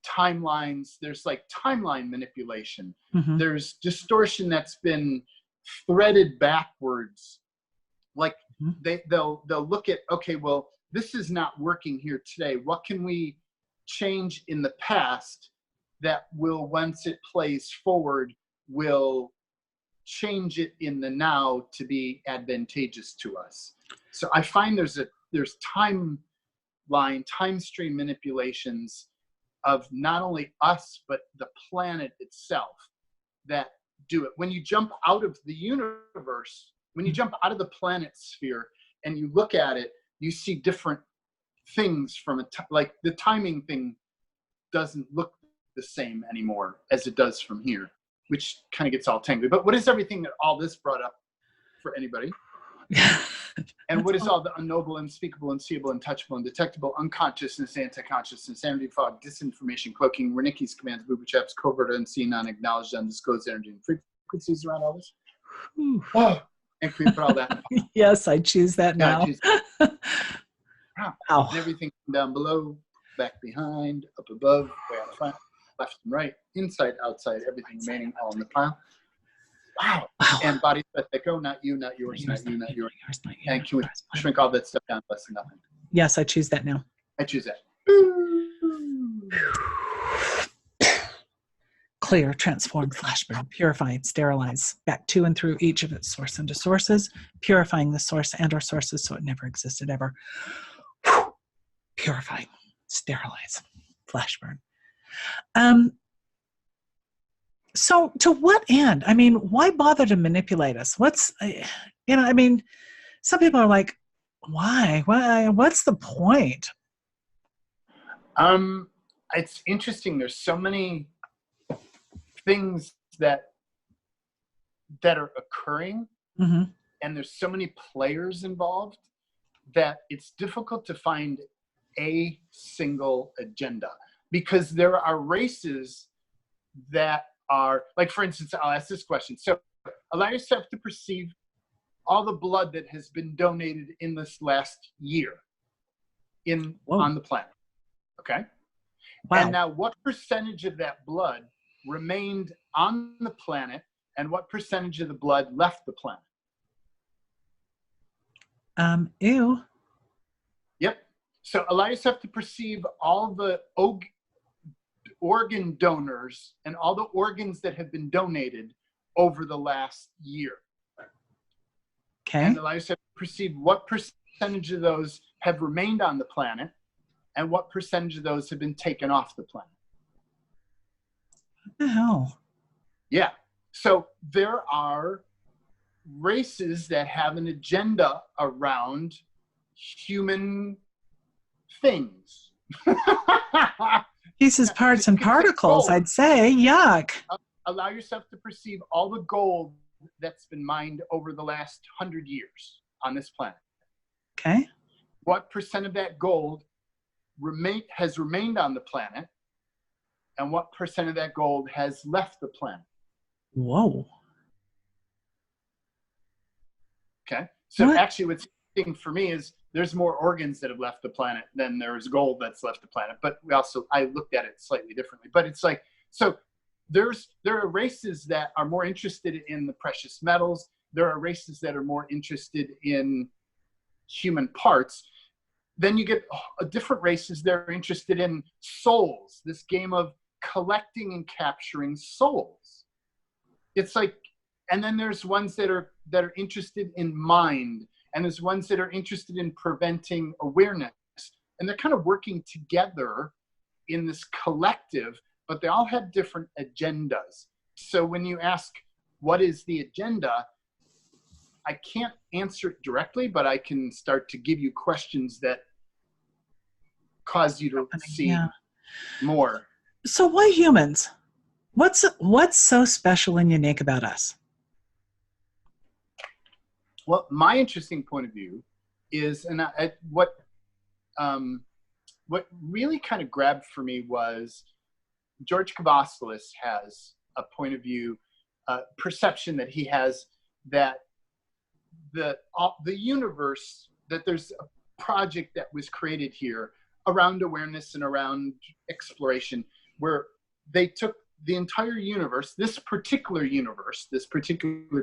timelines? There's like timeline manipulation. Mm-hmm. There's distortion that's been threaded backwards. Like they'll look at, okay, well, this is not working here today. What can we change in the past that will, once it plays forward, will change it in the now to be advantageous to us? So I find there's time stream manipulations of not only us, but the planet itself that do it. When you jump out of the universe, when you jump out of the planet sphere and you look at it, you see different things from like the timing thing doesn't look the same anymore as it does from here, which kind of gets all tangled. But what is everything that all this brought up for anybody? And what is all the unknowable, unspeakable, unseeable, untouchable, undetectable, unconsciousness, anti-consciousness, sanity fog, disinformation, cloaking, Wernicke's commands, booby traps, covert, unseen, unacknowledged, undisclosed energy and frequencies around all this? Oh, and can we put all that in? Yes, I choose that now. Wow. And everything down below, back behind, up above, way out front, left and right, inside, outside, everything remaining all in the pile. Wow. And bodies that go, not you, not yours, not you, not yours. And can we shrink all that stuff down to less than nothing? Yes, I choose that now. I choose that. Clear, transform, flash burn, purify, sterilize, back to and through each of its source into sources, purifying the source and or sources so it never existed ever. Purify, sterilize, flash burn. So to what end? I mean, why bother to manipulate us? I mean, some people are like, why? What's the point? It's interesting. There's so many things that are occurring, mm-hmm. and there's so many players involved that it's difficult to find a single agenda, because there are races that are, like, for instance, I'll ask this question. So allow yourself to perceive all the blood that has been donated in this last year on the planet. Okay. Wow. And now what percentage of that blood remained on the planet, and what percentage of the blood left the planet? Ew. Yep. So allow yourself to perceive all the organ donors and all the organs that have been donated over the last year. Okay. And allow yourself to perceive what percentage of those have remained on the planet and what percentage of those have been taken off the planet. What the hell? Yeah. So there are races that have an agenda around human things. Pieces, parts, and particles, I'd say. Yuck. Allow yourself to perceive all the gold that's been mined over the last 100 years on this planet. Okay. What percent of that gold has remained on the planet, and what percent of that gold has left the planet? Whoa. Okay. So What? actually what's interesting for me is there's more organs that have left the planet than there's gold that's left the planet. But I looked at it slightly differently. But it's like, so there are races that are more interested in the precious metals. There are races that are more interested in human parts. Then you get different races that are interested in souls, this game of collecting and capturing souls. It's like, and then there's ones that are interested in mind, and there's ones that are interested in preventing awareness. And they're kind of working together in this collective, but they all have different agendas. So when you ask, what is the agenda? I can't answer it directly, but I can start to give you questions that cause you to see more. So why humans? What's so special and unique about us? Well, my interesting point of view is, and what really kind of grabbed for me was George Kavassalis has a point of view, perception that he has that the universe, that there's a project that was created here around awareness and around exploration, where they took the entire universe, this particular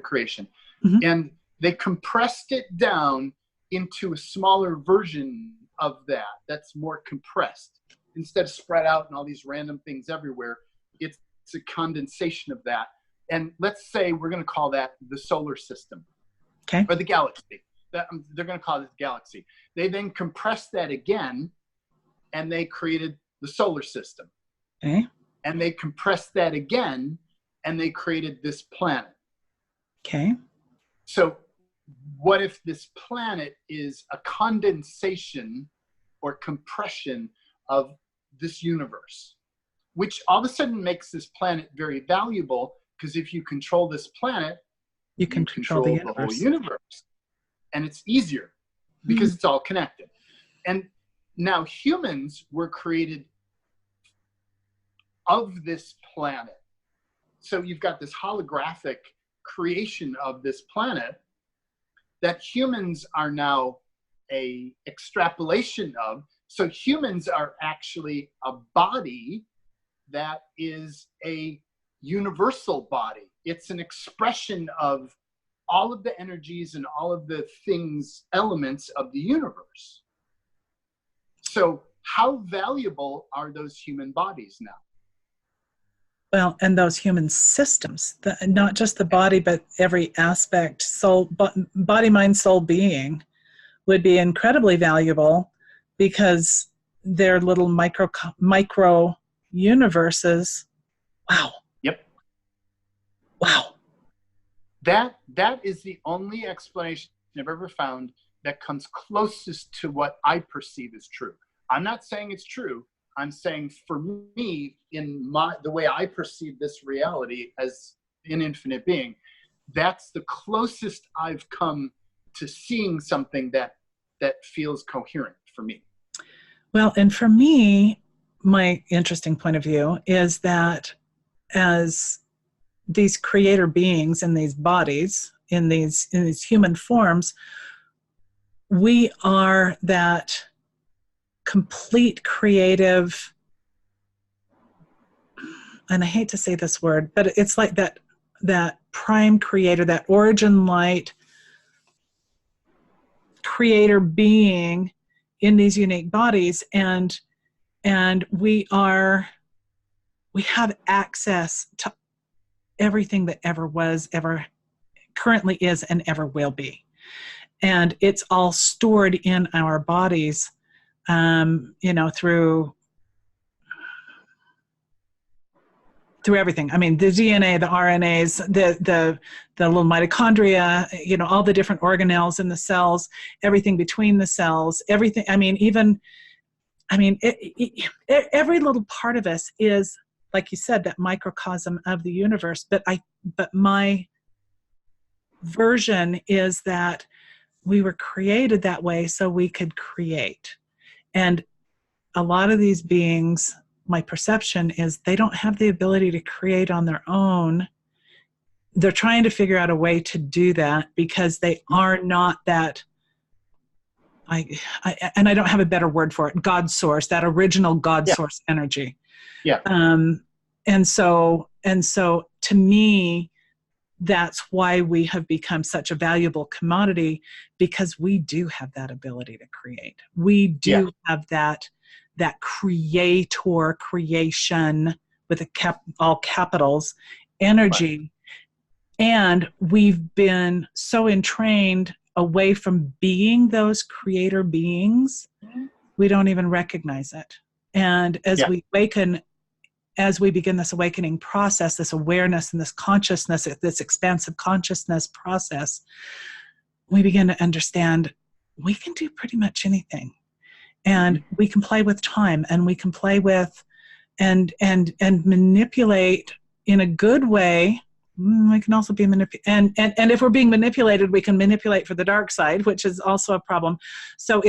creation, mm-hmm. and they compressed it down into a smaller version of that's more compressed. Instead of spread out and all these random things everywhere, it's a condensation of that. And let's say we're going to call that the solar system. Okay. Or the galaxy. They're going to call it the galaxy. They then compressed that again, and they created the solar system. Okay. And they compressed that again, and they created this planet. Okay. So what if this planet is a condensation or compression of this universe, which all of a sudden makes this planet very valuable, because if you control this planet, you can control the whole universe. And it's easier because it's all connected. And now humans were created of this planet. So you've got this holographic creation of this planet that humans are now a extrapolation of. So humans are actually a body that is a universal body. It's an expression of all of the energies and all of the things, elements of the universe. So how valuable are those human bodies now? Well, and those human systems, not just the body, but every aspect, soul, body, mind, soul, being, would be incredibly valuable, because they're little micro universes. Wow. Yep. Wow. That is the only explanation I've ever found that comes closest to what I perceive as true. I'm not saying it's true. I'm saying, for me, in the way I perceive this reality as an infinite being, that's the closest I've come to seeing something that feels coherent for me. Well, and for me, my interesting point of view is that as these creator beings in these bodies, in these human forms, we are that complete creative, and I hate to say this word, but it's like that prime creator, that origin light creator being in these unique bodies, and we have access to everything that ever was, ever currently is, and ever will be. And it's all stored in our bodies, through everything. I mean, the DNA, the RNAs, the little mitochondria, all the different organelles in the cells, everything between the cells, everything. Every little part of us is, like you said, that microcosm of the universe. But my version is that we were created that way so we could create. And a lot of these beings, my perception is, they don't have the ability to create on their own they're trying to figure out a way to do that because they are not that, and I don't have a better word for it, God source, that original God source energy. Yeah. And so to me, that's why we have become such a valuable commodity, because we do have that ability to create. We do have that creation with all capitals energy. Right. And we've been so entrained away from being those creator beings, we don't even recognize it. And as we awaken, as we begin this awakening process, this awareness and this consciousness, this expansive consciousness process, we begin to understand we can do pretty much anything. And we can play with time, and we can play with and manipulate in a good way. We can also be manipulated. And if we're being manipulated, we can manipulate for the dark side, which is also a problem. So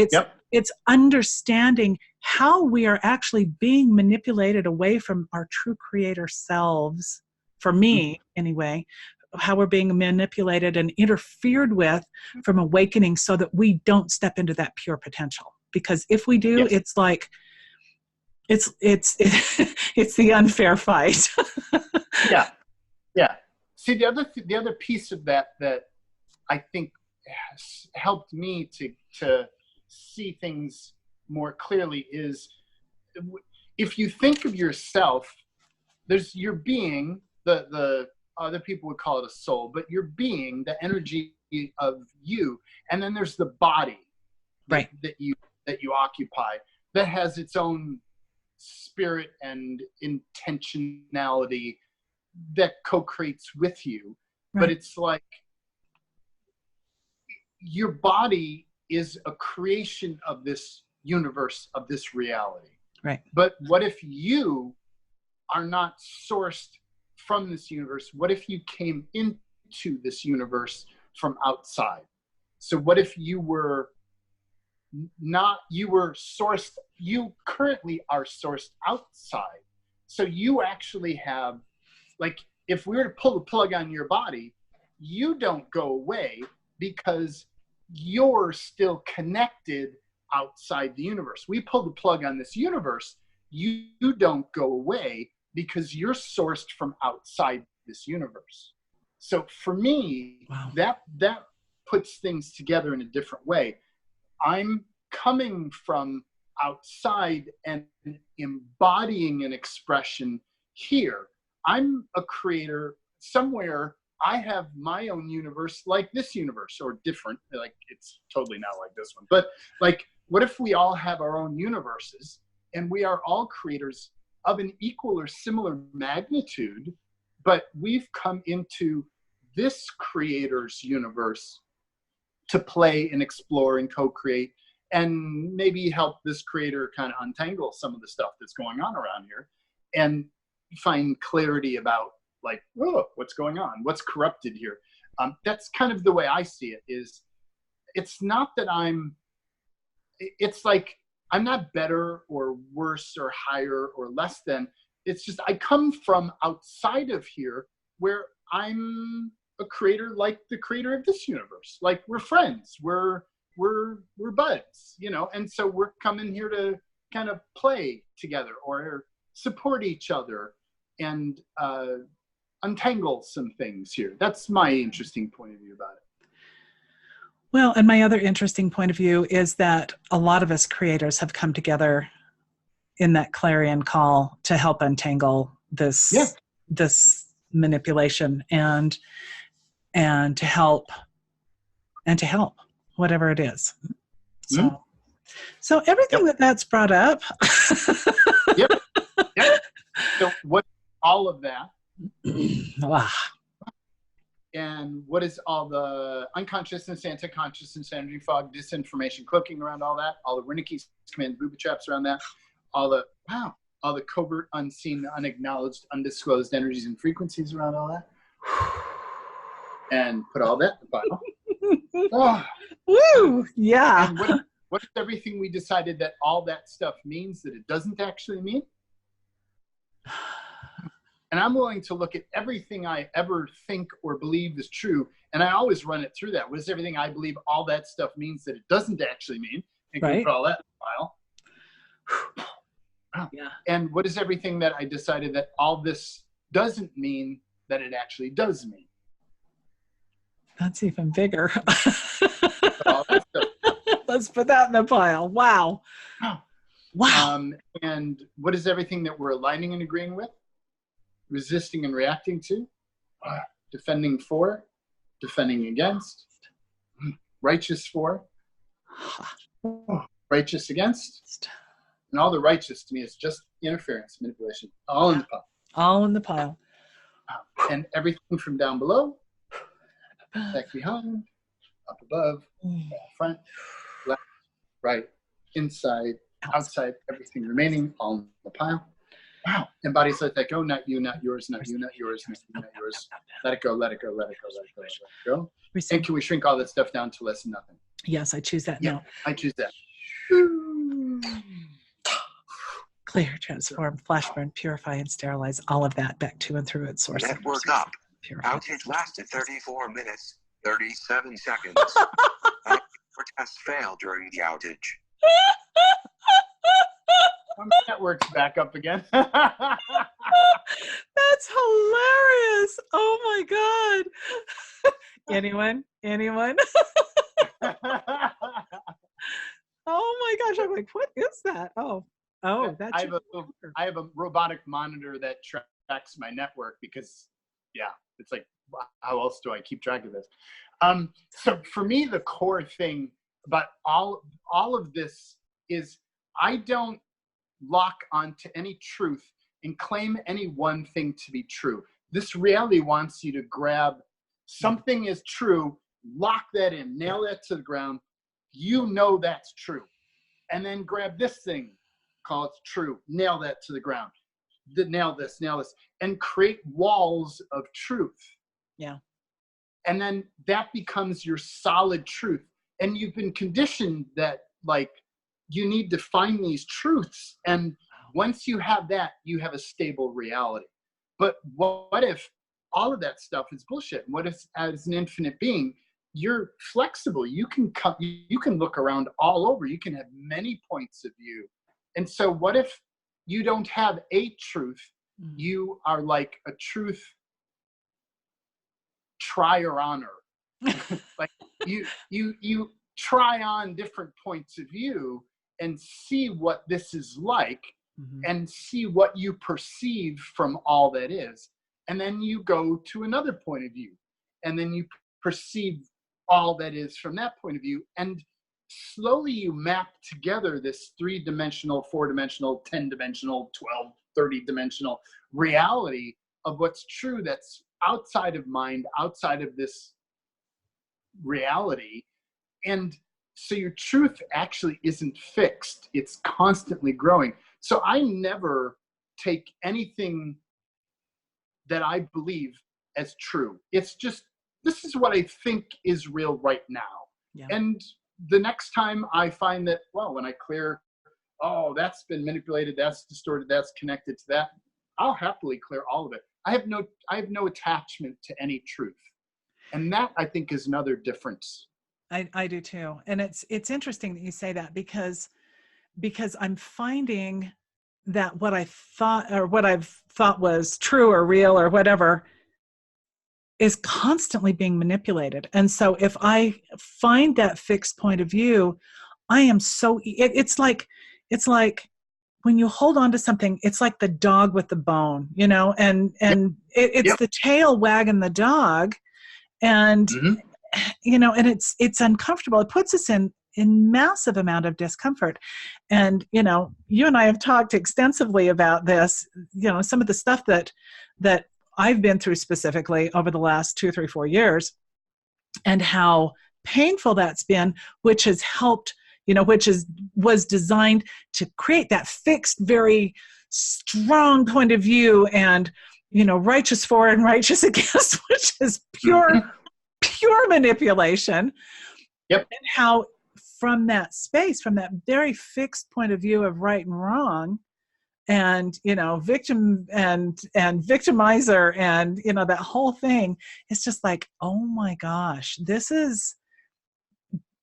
it's understanding how we are actually being manipulated away from our true creator selves, for me anyway, how we're being manipulated and interfered with from awakening so that we don't step into that pure potential. Because if we do, it's like, it's the unfair fight. Yeah. See, the other piece of that I think has helped me to see things more clearly is, if you think of yourself, there's your being, the other people would call it a soul, but your being, the energy of you, and then there's the body that you occupy, that has its own spirit and intentionality that co-creates with you. But it's like your body is a creation of this universe, of this reality. Right. But what if you are not sourced from this universe? What if you came into this universe from outside? So what if you were sourced, you currently are sourced outside. So you actually have, like, if we were to pull the plug on your body, you don't go away because you're still connected outside the universe. We pull the plug on this universe, you don't go away because you're sourced from outside this universe. So for me, that puts things together in a different way. I'm coming from outside and embodying an expression here. I'm a creator somewhere. I have my own universe, like this universe, or different. Like, it's totally not like this one. But like, what if we all have our own universes, and we are all creators of an equal or similar magnitude, but we've come into this creator's universe to play and explore and co-create, and maybe help this creator kind of untangle some of the stuff that's going on around here and find clarity about, like, what's going on? What's corrupted here? That's kind of the way I see it. Is it's not that it's like I'm not better or worse or higher or less than. It's just I come from outside of here, where I'm a creator like the creator of this universe. Like, we're friends, we're buds, you know, and so we're coming here to kind of play together or support each other and untangle some things here. That's my interesting point of view about it. Well, and my other interesting point of view is that a lot of us creators have come together in that clarion call to help untangle this manipulation and to help whatever it is. So everything that's brought up. Yep. So what all of that? And what is all the unconsciousness, anti-consciousness, energy fog, disinformation cloaking around all that? All the Riniki's command booby traps around that? All the covert, unseen, unacknowledged, undisclosed energies and frequencies around all that? And put all that in the file. Woo! Yeah. And what is everything we decided that all that stuff means that it doesn't actually mean? And I'm willing to look at everything I ever think or believe is true. And I always run it through that. What does everything I believe, all that stuff means that it doesn't actually mean? And can we put all that in the file? Wow. Yeah. And what is everything that I decided that all this doesn't mean that it actually does mean? That's even bigger. All that stuff. Let's put that in the pile. Wow. Wow. And what is everything that we're aligning and agreeing with? Resisting and reacting to? Defending for? Defending against? Righteous for? Righteous against? And all the righteous to me is just interference, manipulation, all in the pile. All in the pile. And everything from down below, back behind, up above, front, left, right, inside, outside, everything remaining, all in the pile. Wow. And bodies let that go, not you, not yours, not you, not yours, not you, not yours. Let it go, let it go, let it go, let it go, let it go. And can we shrink all that stuff down to less than nothing? Yes, I choose that now. I choose that. Clear, transform, flash burn, purify, and sterilize all of that back to and through its source. Network up. Purify. Outage lasted 34 minutes, 37 seconds. Test failed during the outage. My network's back up again. That's hilarious. Oh my God. Anyone? Oh my gosh. I'm like, what is that? Oh, that's I have a robotic monitor that tracks my network because, it's like, how else do I keep track of this? So for me, the core thing about all of this is I don't lock onto any truth and claim any one thing to be true. This reality wants you to grab something is true, lock that in, nail that to the ground. You know that's true. And then grab this thing, call it true, nail that to the ground. Nail this, and create walls of truth. Yeah. And then that becomes your solid truth. And you've been conditioned that, like, you need to find these truths. And once you have that, you have a stable reality. But what if all of that stuff is bullshit? What if, as an infinite being, you're flexible? You can look around all over. You can have many points of view. And so what if you don't have a truth? You are like a truth trier honor. Like you try on different points of view and see what this is like, and see what you perceive from all that is. And then you go to another point of view, and then you perceive all that is from that point of view. And slowly you map together this 3-dimensional, 4-dimensional, 10-dimensional, 12, 30-dimensional reality of what's true that's outside of mind, outside of this reality. And so your truth actually isn't fixed. It's constantly growing. So I never take anything that I believe as true. It's just, this is what I think is real right now. Yeah. And the next time I find that, well, when I clear, that's been manipulated, that's distorted, that's connected to that, I'll happily clear all of it. I have no attachment to any truth. And that, I think, is another difference. I do too. And it's interesting that you say that because I'm finding that what I've thought was true or real or whatever is constantly being manipulated. And so if I find that fixed point of view, I am it's like when you hold on to something, it's like the dog with the bone, and it's the tail wagging the dog, and and it's uncomfortable. It puts us in massive amount of discomfort. And you and I have talked extensively about this, some of the stuff that I've been through specifically over the last 2, 3, 4 years, and how painful that's been, which has helped, was designed to create that fixed, very strong point of view, and righteous for and righteous against, which is pure manipulation. Yep. And how from that space, from that very fixed point of view of right and wrong, and victim and victimizer, and that whole thing. It's just like, oh my gosh,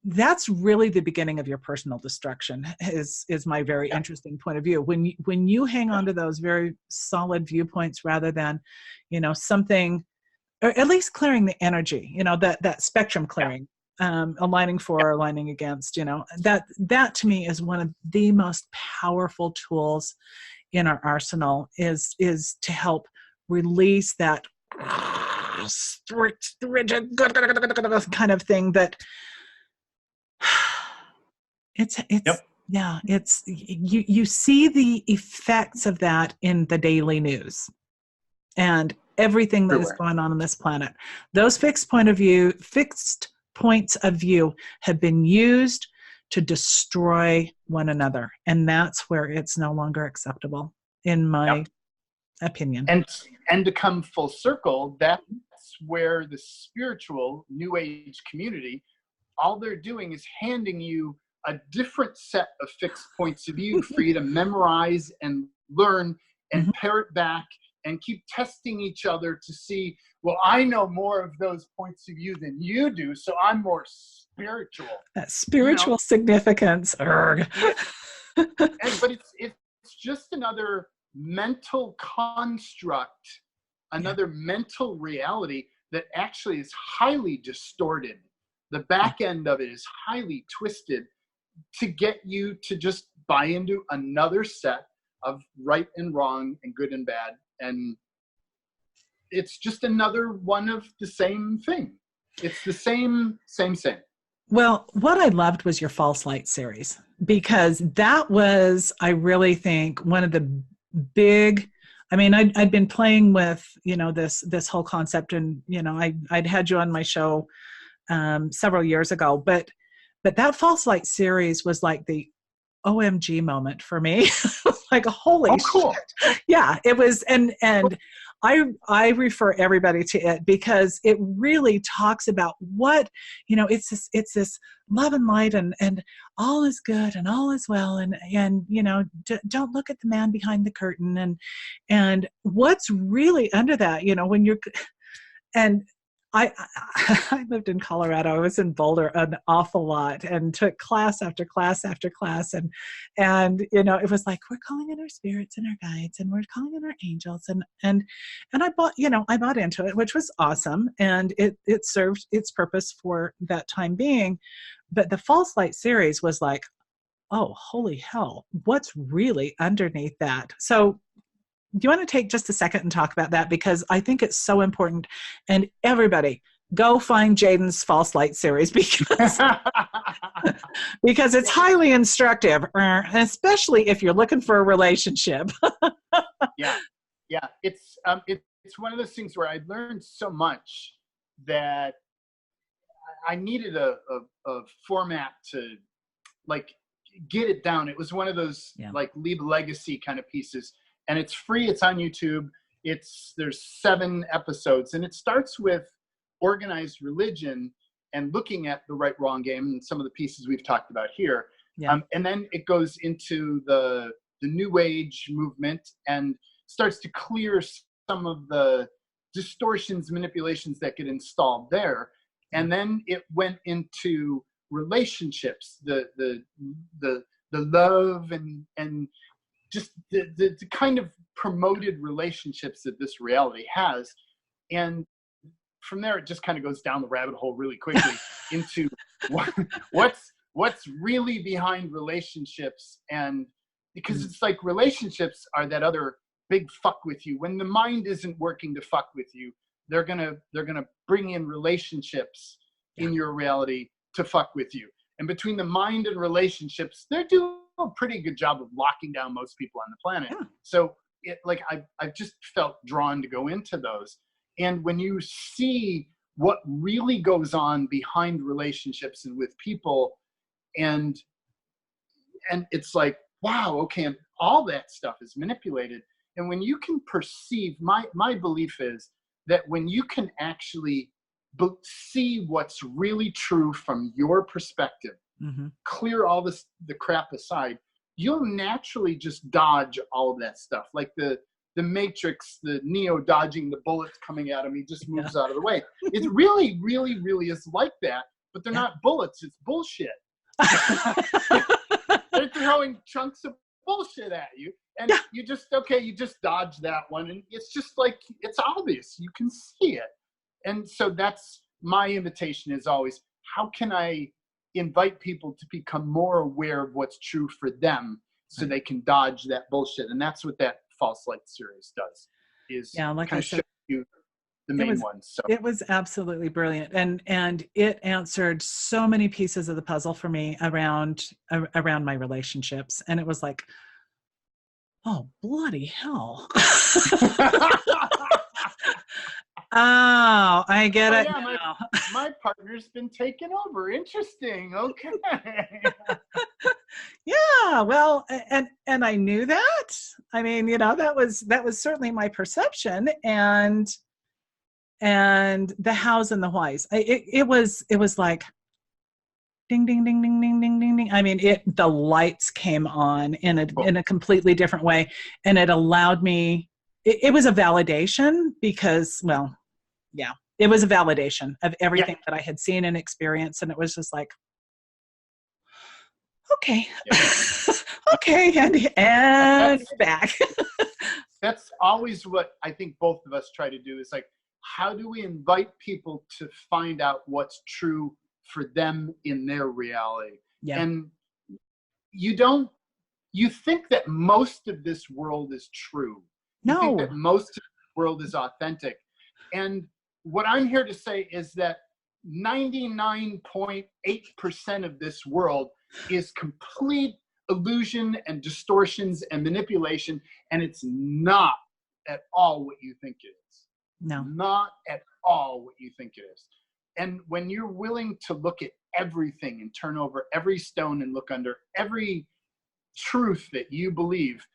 that's really the beginning of your personal destruction, is my very interesting point of view. When you hang on to those very solid viewpoints, rather than something, or at least clearing the energy, that spectrum clearing, aligning for, aligning against, that to me is one of the most powerful tools in our arsenal, is to help release that strict, rigid kind of thing that it's you see the effects of that in the daily news and everything that is going on this planet. Those fixed points of view have been used to destroy one another, and that's where it's no longer acceptable, in my opinion. And to come full circle, that's where the spiritual New Age community, all they're doing is handing you a different set of fixed points of view for you to memorize and learn and parrot back and keep testing each other to see, well, I know more of those points of view than you do, so I'm more spiritual. That spiritual significance. But it's just another mental construct, another mental reality that actually is highly distorted. The back end of it is highly twisted to get you to just buy into another set of right and wrong and good and bad. And it's just another one of the same thing. It's the same. Well, what I loved was your False Light series, because that was, I really think, one of the big, I'd been playing with, this whole concept, and, I'd had you on my show several years ago, but that False Light series was like the OMG moment for me. Like, holy cool. shit. Yeah, it was. And I refer everybody to it, because it really talks about what, it's this love and light, and all is good and all is well. And don't look at the man behind the curtain, and what's really under that, when you're, and I lived in Colorado. I was in Boulder an awful lot, and took class after class after class. And it was like, we're calling in our spirits and our guides, and we're calling in our angels. And I bought into it, which was awesome. And it served its purpose for that time being. But the False Light series was like, oh, holy hell, what's really underneath that? So, do you want to take just a second and talk about that? Because I think it's so important. And everybody, go find Jaden's False Light series, because it's highly instructive, especially if you're looking for a relationship. Yeah. It's one of those things where I learned so much that I needed a format to get it down. It was one of those leave a legacy kind of pieces. And it's free. It's on YouTube. There's 7 episodes, and it starts with organized religion and looking at the right wrong game and some of the pieces we've talked about here. Yeah. And then it goes into the New Age movement and starts to clear some of the distortions, manipulations that get installed there. And then it went into relationships, the love and just the kind of promoted relationships that this reality has. And from there, it just kind of goes down the rabbit hole really quickly into what's really behind relationships. And because it's like, relationships are that other big fuck with you. When the mind isn't working to fuck with you, they're gonna bring in relationships in your reality to fuck with you. And between the mind and relationships, they're doing a pretty good job of locking down most people on the planet. Yeah. So I've just felt drawn to go into those. And when you see what really goes on behind relationships and with people, and it's like, wow, okay, and all that stuff is manipulated. And when you can perceive, my belief is that when you can actually see what's really true from your perspective, clear all the crap aside, you'll naturally just dodge all of that stuff. Like the Matrix, the Neo dodging the bullets coming at him, he just moves out of the way. It really, really, really is like that, but they're not bullets, it's bullshit. They're throwing chunks of bullshit at you, and you just dodge that one, and it's just like, it's obvious, you can see it. And so that's my invitation, is always, how can I invite people to become more aware of what's true for them, so they can dodge that bullshit. And that's what that False Light series does, is like I said, show you the main ones. So it was absolutely brilliant, and it answered so many pieces of the puzzle for me around my relationships, and it was like, oh bloody hell. Oh, I get it. Yeah, my partner's been taken over. Interesting. Okay. Yeah, well, and I knew that. I mean, that was certainly my perception, and the hows and the whys. It was like ding ding ding ding ding ding ding ding. I mean, the lights came on in a completely different way, and it allowed me. It was a validation, because, well, yeah, it was a validation of everything that I had seen and experienced, and it was just like, okay, okay, and back. That's always what I think both of us try to do, is like, how do we invite people to find out what's true for them in their reality? Yeah. And you think that most of this world is true. You think that most of the world is authentic. And what I'm here to say is that 99.8% of this world is complete illusion and distortions and manipulation, and it's not at all what you think it is. No. Not at all what you think it is. And when you're willing to look at everything and turn over every stone and look under every truth that you believe,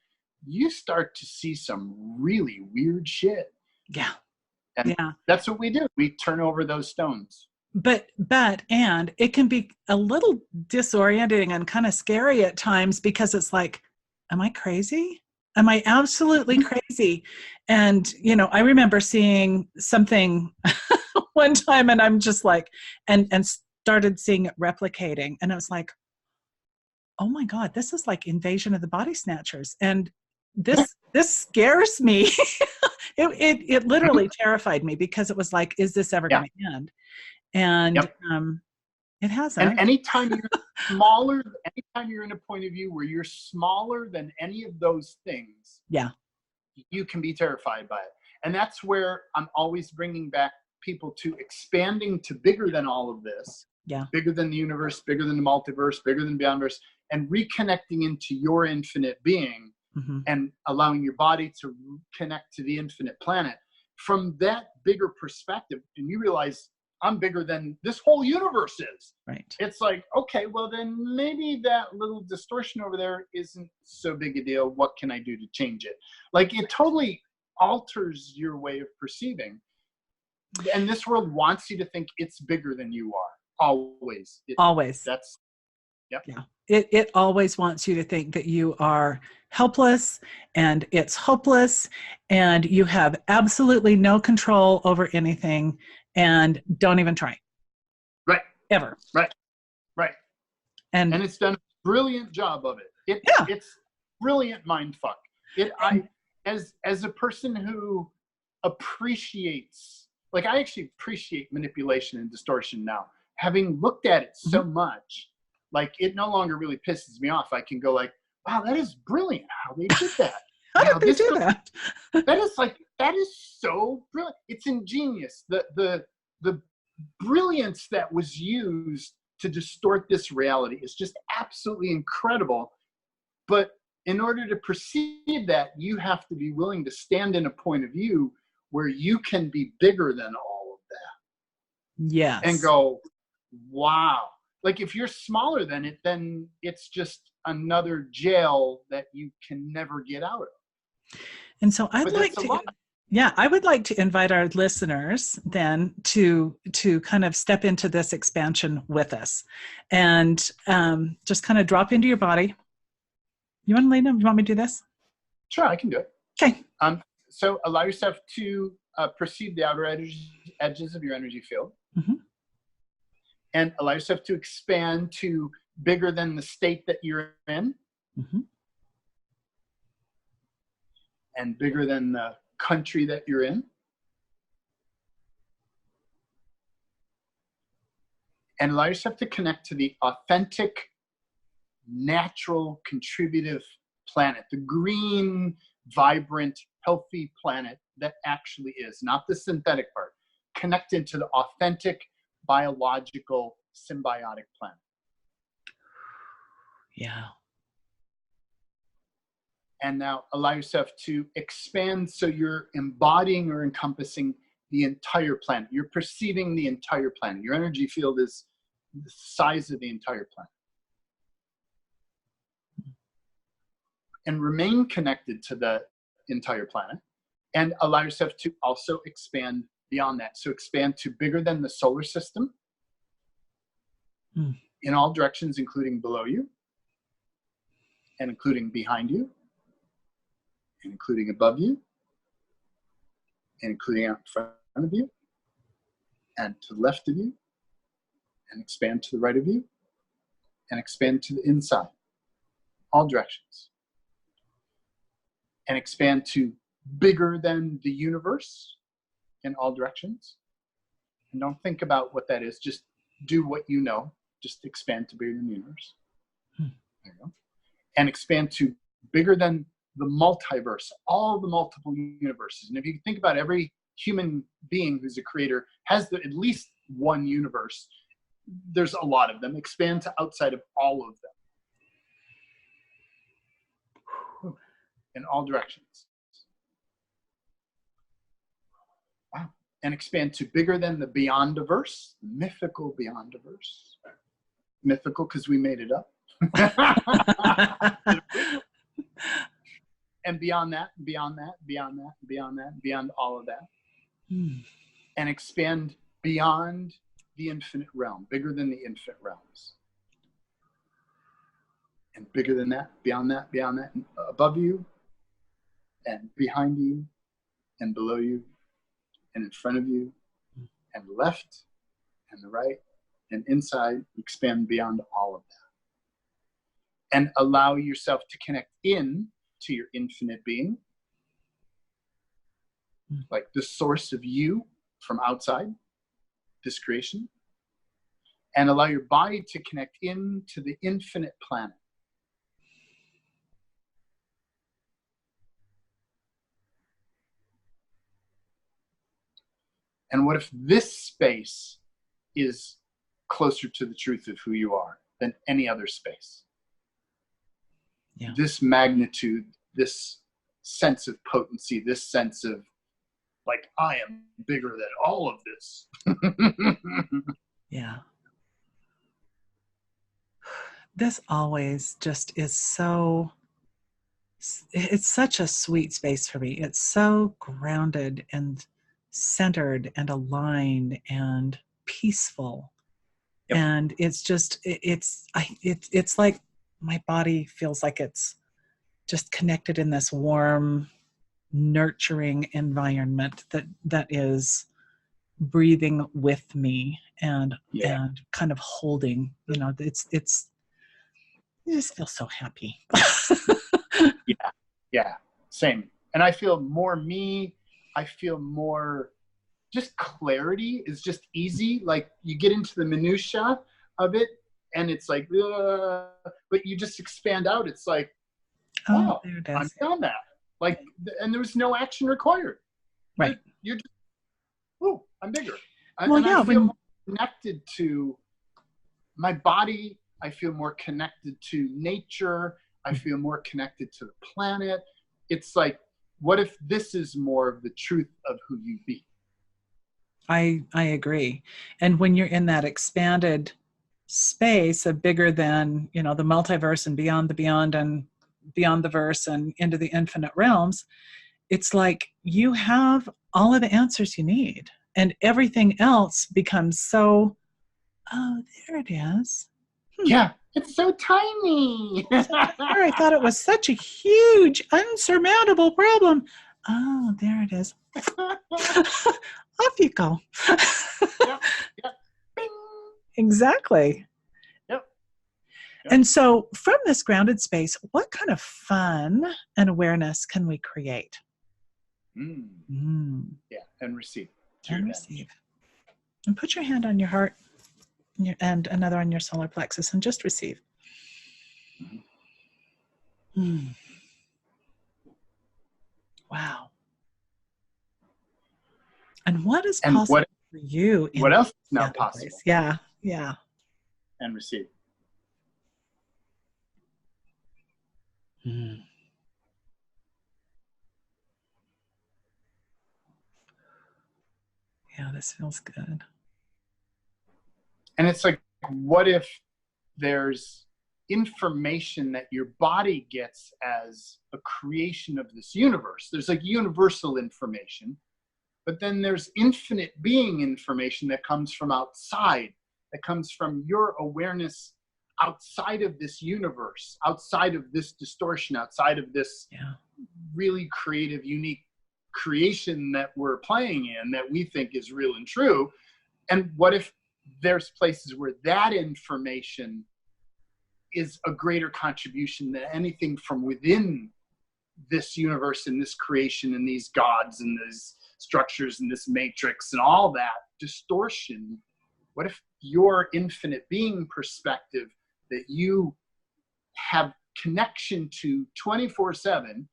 you start to see some really weird shit. Yeah. And that's what we do. We turn over those stones. And it can be a little disorienting and kind of scary at times, because it's like, am I crazy? Am I absolutely crazy? And, I remember seeing something one time, and I'm just like, and started seeing it replicating. And I was like, oh my God, this is like Invasion of the Body Snatchers. And this scares me. It literally terrified me, because it was like, is this ever going to end? And it hasn't. And anytime you're in a point of view where you're smaller than any of those things, you can be terrified by it. And that's where I'm always bringing back people to expanding to bigger than all of this, bigger than the universe, bigger than the multiverse, bigger than the beyondverse, and reconnecting into your infinite being. Mm-hmm. And allowing your body to connect to the infinite planet from that bigger perspective. And you realize, I'm bigger than this whole universe is. Right. It's like, okay, well then maybe that little distortion over there isn't so big a deal. What can I do to change it? Like, it totally alters your way of perceiving. And this world wants you to think it's bigger than you are. Always. Always. That's, yeah. It always wants you to think that you are helpless and it's hopeless and you have absolutely no control over anything, and don't even try. Right. Ever. Right. And it's done a brilliant job of it. It's brilliant mindfuck. As a person who appreciates, like, I actually appreciate manipulation and distortion now. Having looked at it so much, like, it no longer really pisses me off. I can go like, wow, that is brilliant how they did that. How did they do that? That is so brilliant. It's ingenious. The brilliance that was used to distort this reality is just absolutely incredible. But in order to perceive that, you have to be willing to stand in a point of view where you can be bigger than all of that. Yes. And go, wow. Like, if you're smaller than it, then it's just another jail that you can never get out of. And so I would like to invite our listeners then to kind of step into this expansion with us, and just kind of drop into your body You want to lean in? You want me to do this? Sure, I can do it. Okay. So allow yourself to perceive the outer edges of your energy field. Mm-hmm. And allow yourself to expand to bigger than the state that you're in. Mm-hmm. And bigger than the country that you're in. And allow yourself to connect to the authentic, natural, contributive planet, the green, vibrant, healthy planet that actually is, not the synthetic part. Connect into the authentic, biological, symbiotic planet. Yeah. And now allow yourself to expand so you're embodying or encompassing the entire planet. You're perceiving the entire planet. Your energy field is the size of the entire planet. And remain connected to the entire planet. And allow yourself to also expand beyond that. So expand to bigger than the solar system in all directions, including below you, and including behind you, and including above you, and including out in front of you, and to the left of you, and expand to the right of you, and expand to the inside, all directions. And expand to bigger than the universe in all directions. And don't think about what that is, just do what you know. Just expand to bigger than the universe. There you go. And expand to bigger than the multiverse, all the multiple universes. And if you think about every human being who's a creator has at least one universe. There's a lot of them. Expand to outside of all of them. In all directions. Wow. And expand to bigger than the beyondiverse, mythical beyondiverse. Mythical because we made it up. And beyond that, beyond that, beyond that, beyond that, beyond all of that. And expand beyond the infinite realm, bigger than the infinite realms. And bigger than that, beyond that, and above you, and behind you, and below you, and in front of you, and the left, and the right, and inside, expand beyond all of that. And allow yourself to connect in to your infinite being, like the source of you from outside this creation, and allow your body to connect into the infinite planet. And what if this space is closer to the truth of who you are than any other space? Yeah. This magnitude, this sense of potency, this sense of like, I am bigger than all of this. Yeah. This always just is so, it's such a sweet space for me. It's so grounded and centered and aligned and peaceful. Yep. And it's just, it's like my body feels like it's just connected in this warm, nurturing environment that is breathing with me and kind of holding, it's you just feel so happy. Yeah, same. And I feel more me. I feel more just clarity is just easy. Like you get into the minutia of it and it's like, but you just expand out. It's like, wow, I'm beyond that. Like, and there was no action required. Right. You're just, oh, I'm bigger. I feel more connected to my body. I feel more connected to nature. I feel more connected to the planet. It's like, what if this is more of the truth of who you be? I agree. And when you're in that expanded space of bigger than, the multiverse and beyond the beyond and beyond the verse and into the infinite realms, it's like you have all of the answers you need. And everything else becomes so, oh, there it is. Yeah, it's so tiny. I thought it was such a huge, unsurmountable problem. Oh, there it is. Off you go. Yep. Bing. Exactly. Yep. And so from this grounded space, what kind of fun and awareness can we create? Yeah, and receive. And receive. And put your hand on your heart and another on your solar plexus and just receive. Wow. And what is possible for you? What else is now possible? Place? Yeah. And receive. Yeah, this feels good. And it's like, what if there's information that your body gets as a creation of this universe? There's like universal information, but then there's infinite being information that comes from outside, that comes from your awareness outside of this universe, outside of this distortion, outside of this really creative, unique creation that we're playing in that we think is real and true. And what if there's places where that information is a greater contribution than anything from within this universe and this creation and these gods and these structures and this matrix and all that distortion? What if your infinite being perspective that you have connection to 24/7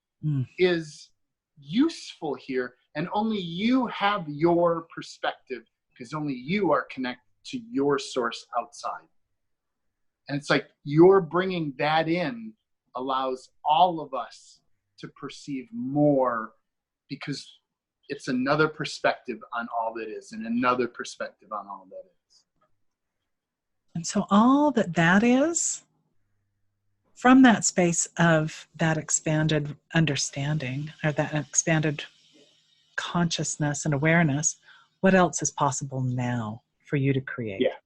is useful here, and only you have your perspective because only you are connected to your source outside? And it's like you're bringing that in allows all of us to perceive more, because it's another perspective on all that is and another perspective on all that is. And so all that is, from that space of that expanded understanding or that expanded consciousness and awareness, what else is possible now for you to create? Yeah.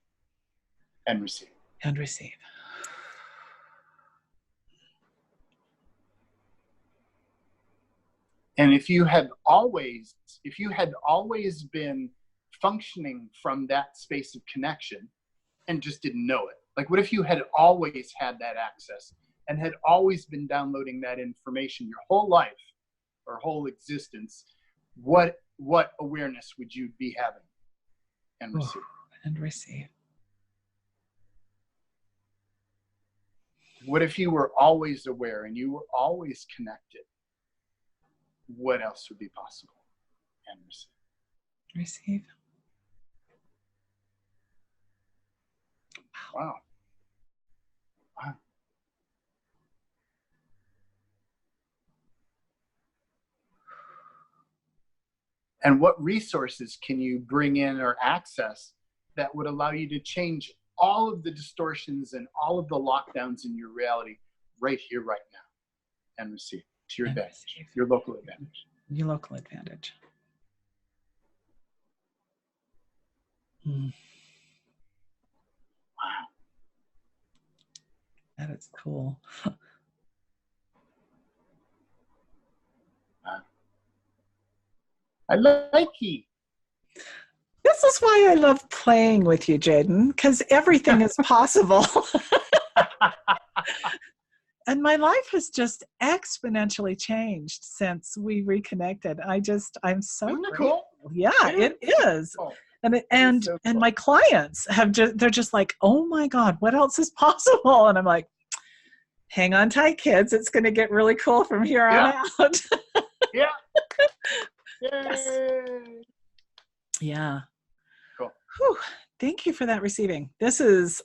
And receive. And receive. And if you had always been functioning from that space of connection and just didn't know it, like what if you had always had that access and had always been downloading that information your whole life or whole existence? What awareness would you be having? And receive. And receive. What if you were always aware and you were always connected? What else would be possible? And receive. Receive. Wow. And what resources can you bring in or access that would allow you to change all of the distortions and all of the lockdowns in your reality right here, right now? And receive. To your advantage, your local advantage. Your local advantage. Wow. That is cool. I like you. This is why I love playing with you, Jaden, because everything is possible. And my life has just exponentially changed since we reconnected. I'm so cool. Yeah, it is. Cool. And my clients they're just like, oh my God, what else is possible? And I'm like, hang on tight, kids. It's going to get really cool from here on out. Yeah. Yes. Yeah. Cool. Whew. Thank you for that receiving. This is,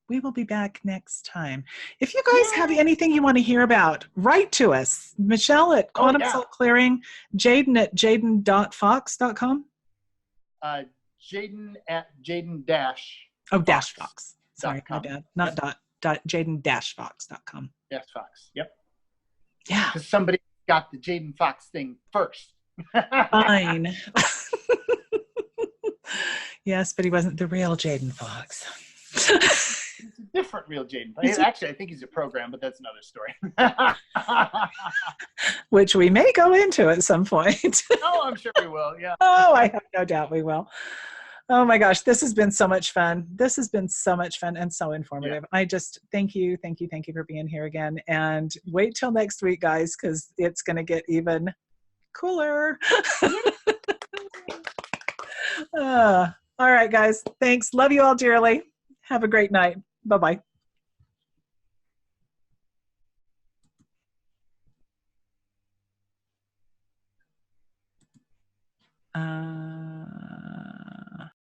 we will be back next time. If you guys have anything you want to hear about, write to us. Michelle at Quantum Soul Clearing, Jaden at jaden.fox.com. Jaden at Jaden dash. Oh, dash Fox. Sorry, my bad. Not dot Jaden-Fox.com. Yes, Fox. Yep. Yeah. Because somebody got the Jaden Fox thing first. Fine. Yes, but he wasn't the real Jaden Fox. He's a different real Jaden. Actually, I think he's a program, but that's another story. Which we may go into at some point. Oh, I'm sure we will. Yeah. Oh, I have no doubt we will. Oh my gosh, this has been so much fun. This has been so much fun and so informative. I just thank you for being here again. And wait till next week, guys, because it's going to get even cooler. All right, guys. Thanks. Love you all dearly. Have a great night. Bye-bye.